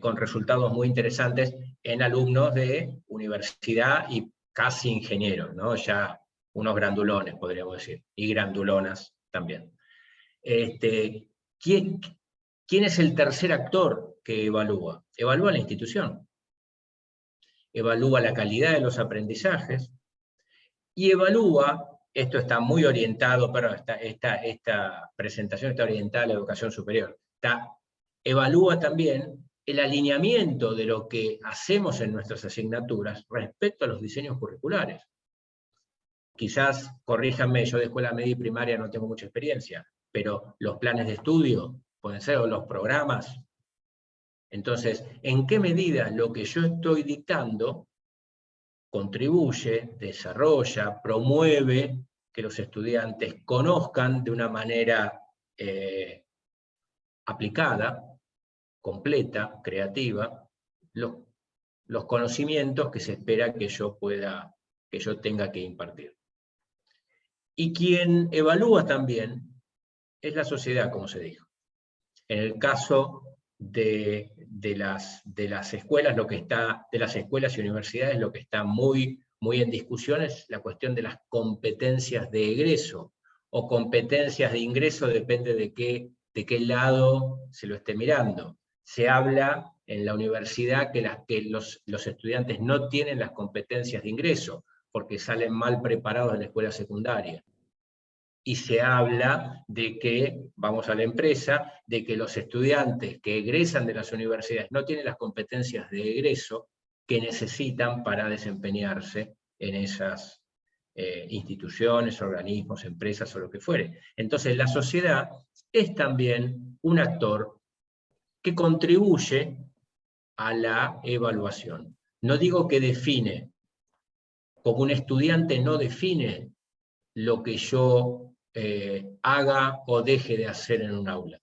con resultados muy interesantes en alumnos de universidad y casi ingenieros, ¿no? Ya unos grandulones, podríamos decir, y grandulonas también. ¿Quién es el tercer actor que evalúa? Evalúa la institución, evalúa la calidad de los aprendizajes, y evalúa, esto está muy orientado, pero esta presentación está orientada a la educación superior, evalúa también el alineamiento de lo que hacemos en nuestras asignaturas respecto a los diseños curriculares. Quizás, corríjanme, yo de escuela media y primaria no tengo mucha experiencia, pero los planes de estudio pueden ser, o los programas. Entonces, ¿en qué medida lo que yo estoy dictando contribuye, desarrolla, promueve que los estudiantes conozcan de una manera aplicada, completa, creativa, los conocimientos que se espera que yo tenga que impartir? Y quien evalúa también es la sociedad, como se dijo. En el caso de las escuelas, de las escuelas y universidades, lo que está muy en discusión es la cuestión de las competencias de egreso, o competencias de ingreso, depende de qué lado se lo esté mirando. Se habla en la universidad que los estudiantes no tienen las competencias de ingreso, porque salen mal preparados de la escuela secundaria. Y se habla de que, vamos a la empresa, de que los estudiantes que egresan de las universidades no tienen las competencias de egreso que necesitan para desempeñarse en esas instituciones, organismos, empresas o lo que fuere. Entonces la sociedad es también un actor que contribuye a la evaluación. No digo que define, como un estudiante no define lo que yo haga o deje de hacer en un aula.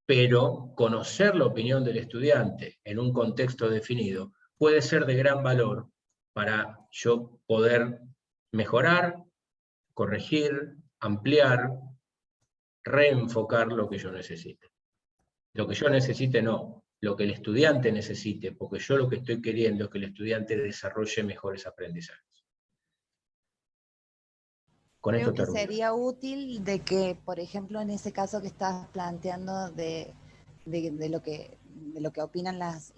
Pero conocer la opinión del estudiante en un contexto definido puede ser de gran valor para yo poder mejorar, corregir, ampliar, reenfocar lo que yo necesite. Lo que yo necesite no, lo que el estudiante necesite, porque yo lo que estoy queriendo es que el estudiante desarrolle mejores aprendizajes. Con Creo esto que termino. sería útil de que, por ejemplo, en ese caso que estás planteando de lo que opinan las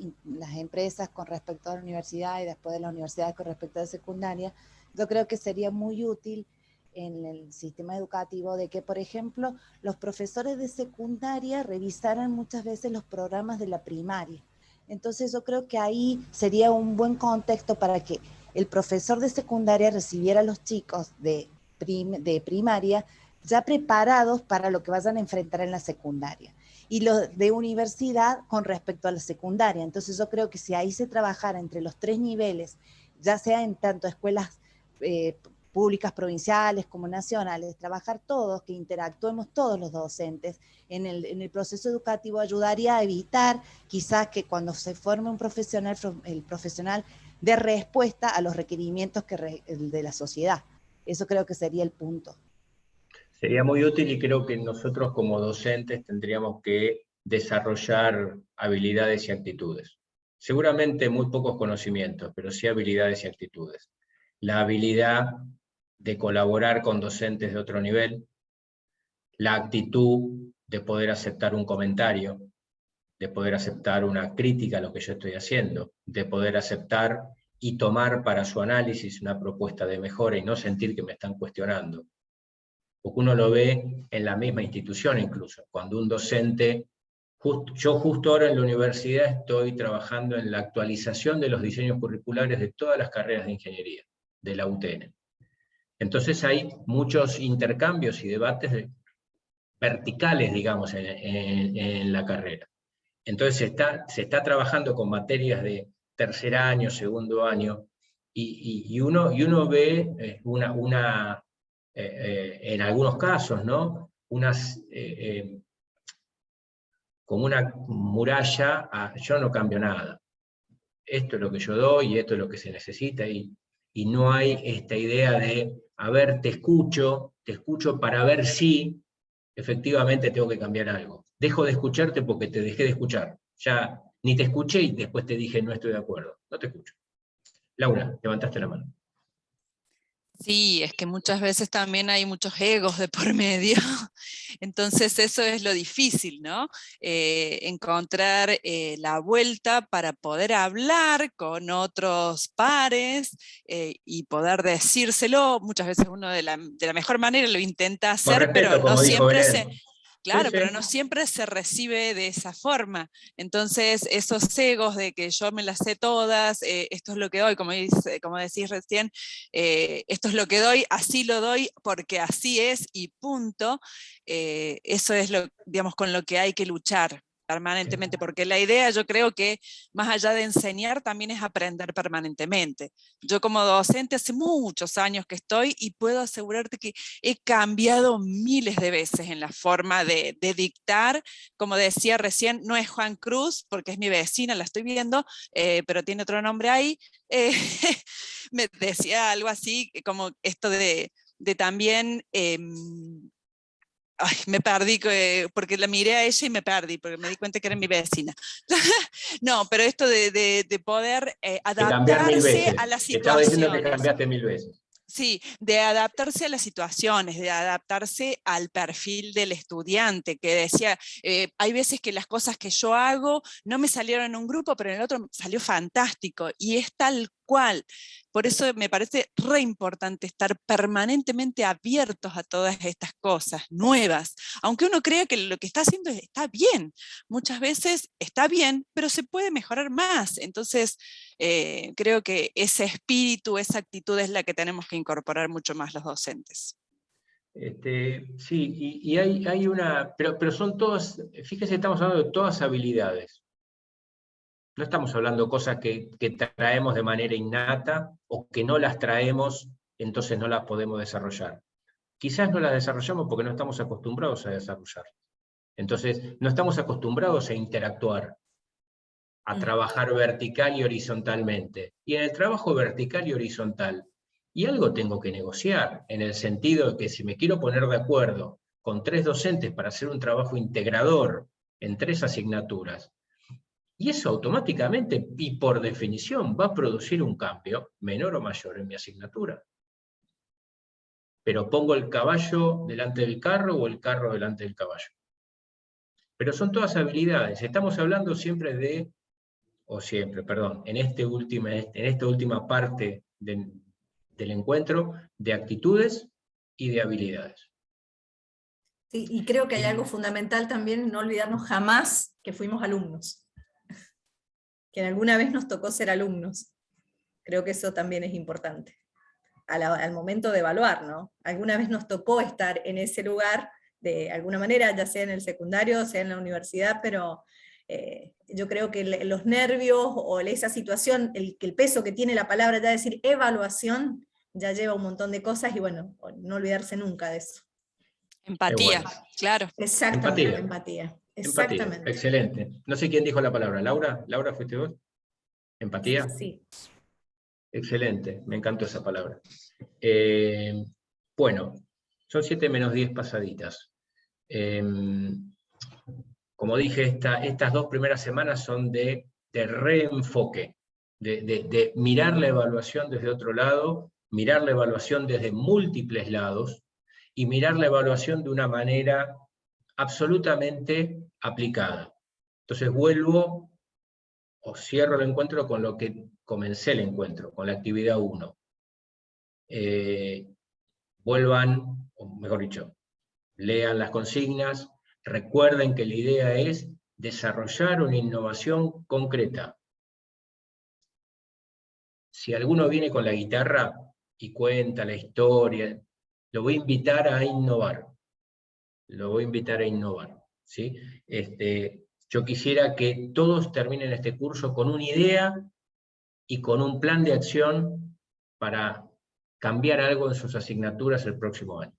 empresas con respecto a la universidad y después de la universidad con respecto a la secundaria, yo creo que sería muy útil en el sistema educativo de que, por ejemplo, los profesores de secundaria revisaran muchas veces los programas de la primaria. Entonces yo creo que ahí sería un buen contexto para que el profesor de secundaria recibiera a los chicos de de primaria ya preparados para lo que vayan a enfrentar en la secundaria. Y los de universidad con respecto a la secundaria. Entonces yo creo que si ahí se trabajara entre los 3 niveles, ya sea en tanto escuelas públicas provinciales como nacionales, trabajar todos, que interactuemos todos los docentes en el proceso educativo, ayudaría a evitar quizás que cuando se forme un profesional, el profesional dé respuesta a los requerimientos de la sociedad. Eso creo que sería el punto. Sería muy útil y creo que nosotros como docentes tendríamos que desarrollar habilidades y actitudes. Seguramente muy pocos conocimientos, pero sí habilidades y actitudes. La habilidad de colaborar con docentes de otro nivel, la actitud de poder aceptar un comentario, de poder aceptar una crítica a lo que yo estoy haciendo, de poder aceptar y tomar para su análisis una propuesta de mejora y no sentir que me están cuestionando. Porque uno lo ve en la misma institución incluso, cuando un docente, yo justo ahora en la universidad estoy trabajando en la actualización de los diseños curriculares de todas las carreras de ingeniería, de la UTN. Entonces hay muchos intercambios y debates verticales, digamos, en la carrera. Entonces se está trabajando con materias de tercer año, segundo año, y uno ve en algunos casos, ¿no? Como una muralla a yo no cambio nada. Esto es lo que yo doy y esto es lo que se necesita, y no hay esta idea de, a ver, te escucho para ver si efectivamente tengo que cambiar algo. Dejo de escucharte porque te dejé de escuchar. Ya ni te escuché y después te dije no estoy de acuerdo. No te escucho. Laura, levantaste la mano. Sí, es que muchas veces también hay muchos egos de por medio, entonces eso es lo difícil, ¿no? Encontrar la vuelta para poder hablar con otros pares y poder decírselo. Muchas veces uno de la mejor manera lo intenta hacer, Con respeto, pero no como dijo siempre Belén. Claro, Sí, pero sí. no siempre se recibe de esa forma. Entonces, esos egos de que yo me las sé todas, esto es lo que doy, como decís recién, esto es lo que doy, así lo doy porque así es y punto, eso es digamos, con lo que hay que luchar permanentemente, porque la idea yo creo que más allá de enseñar también es aprender permanentemente. Yo como docente hace muchos años que estoy y puedo asegurarte que he cambiado miles de veces en la forma de dictar. Como decía recién, no es Juan Cruz, porque es mi vecina, la estoy viendo, pero tiene otro nombre ahí. Me decía algo así, como esto de también... Ay, me perdí porque la miré a ella y me perdí, porque me di cuenta que era mi vecina. No, pero esto de poder De cambiar 1000 adaptarse veces. a las Te estaba diciendo que situaciones. cambiaste 1000 veces. Sí, de adaptarse a las situaciones, de adaptarse al perfil del estudiante, que decía, hay veces que las cosas que yo hago no me salieron en un grupo, pero en el otro salió fantástico, y es tal cual. Por eso me parece re importante estar permanentemente abiertos a todas estas cosas nuevas, aunque uno crea que lo que está haciendo está bien. Muchas veces está bien, pero se puede mejorar más. Entonces, creo que ese espíritu, esa actitud es la que tenemos que incorporar mucho más los docentes. Sí, y hay una, pero son todas, fíjese, estamos hablando de todas habilidades. No estamos hablando de cosas que traemos de manera innata o que no las traemos, entonces no las podemos desarrollar. Quizás no las desarrollamos porque no estamos acostumbrados a desarrollar. Entonces, no estamos acostumbrados a interactuar, a trabajar vertical y horizontalmente. Y en el trabajo vertical y horizontal, y algo tengo que negociar, en el sentido de que si me quiero poner de acuerdo con 3 docentes para hacer un trabajo integrador en 3 asignaturas, y eso automáticamente y por definición va a producir un cambio, menor o mayor, en mi asignatura. Pero pongo el caballo delante del carro o el carro delante del caballo. Pero son todas habilidades. Estamos hablando siempre de, en esta última parte del encuentro, de actitudes y de habilidades. Sí, y creo que hay algo fundamental también, no olvidarnos jamás que fuimos alumnos. Que alguna vez nos tocó ser alumnos. Creo que eso también es importante. al momento de evaluar, ¿no? Alguna vez nos tocó estar en ese lugar, de alguna manera, ya sea en el secundario, sea en la universidad, pero yo creo que los nervios o esa situación, el peso que tiene la palabra ya decir evaluación, ya lleva un montón de cosas, y bueno, no olvidarse nunca de eso. Empatía, bueno. claro. Exactamente, empatía. Exactamente. Empatía, excelente. No sé quién dijo la palabra, ¿Laura? ¿Laura fuiste vos? ¿Empatía? Sí. Excelente, me encantó esa palabra. Bueno, son 7 menos 10 pasaditas. Como dije, estas 2 primeras semanas son de reenfoque, de mirar la evaluación desde otro lado, mirar la evaluación desde múltiples lados, y mirar la evaluación de una manera absolutamente aplicada. Entonces vuelvo o cierro el encuentro con lo que comencé el encuentro, con la actividad 1. Vuelvan, o mejor dicho, lean las consignas, recuerden que la idea es desarrollar una innovación concreta. Si alguno viene con la guitarra y cuenta la historia, lo voy a invitar a innovar. Lo voy a invitar a innovar, ¿sí? Yo quisiera que todos terminen este curso con una idea y con un plan de acción para cambiar algo en sus asignaturas el próximo año.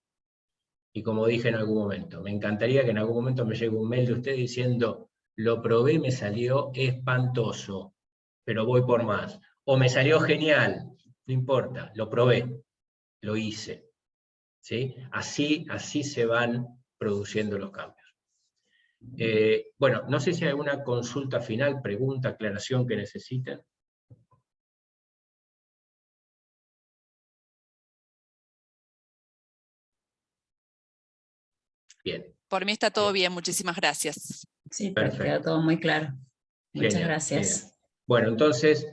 Y como dije en algún momento, me encantaría que en algún momento me llegue un mail de usted diciendo, lo probé y me salió espantoso, pero voy por más. O me salió genial, no importa, lo probé, lo hice. ¿Sí? Así se van produciendo los cambios. Bueno, no sé si hay alguna consulta final, pregunta, aclaración que necesiten. Bien. Por mí está todo bien, muchísimas gracias. Sí, Perfecto. quedó todo muy claro. Muchas Genial, gracias. genial. Bueno, entonces,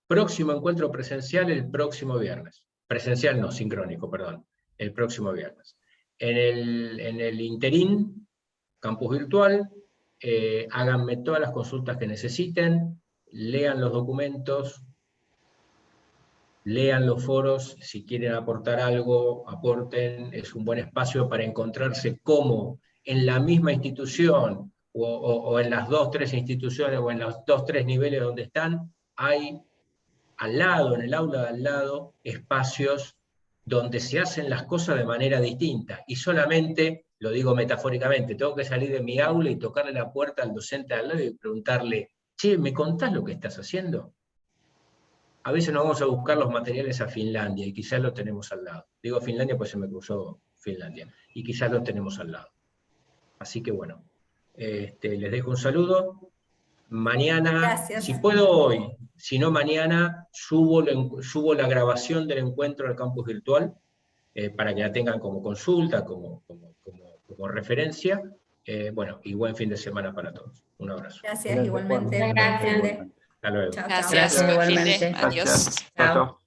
próximo encuentro presencial el próximo viernes. Presencial no, sincrónico, perdón. El próximo viernes. En el interín, campus virtual, háganme todas las consultas que necesiten, lean los documentos, lean los foros, si quieren aportar algo, aporten, es un buen espacio para encontrarse cómo en la misma institución, o en las 2 o 3 instituciones, o en los 2 o 3 niveles donde están, hay al lado, en el aula de al lado, espacios donde se hacen las cosas de manera distinta, y solamente, lo digo metafóricamente, tengo que salir de mi aula y tocarle la puerta al docente al lado y preguntarle, che, ¿me contás lo que estás haciendo? A veces nos vamos a buscar los materiales a Finlandia, y quizás los tenemos al lado. Digo Finlandia pues se me cruzó Finlandia, y quizás los tenemos al lado. Así que bueno, les dejo un saludo. Mañana, Gracias. si puedo hoy, si no mañana, subo la grabación del encuentro al campus virtual, para que la tengan como consulta, como referencia. Bueno, y buen fin de semana para todos. Un abrazo. Gracias, igualmente. Gracias. Igualmente. Hasta luego. Chao, chao. Gracias. Gracias, buen fin de- igualmente. Adiós. Chao, chao.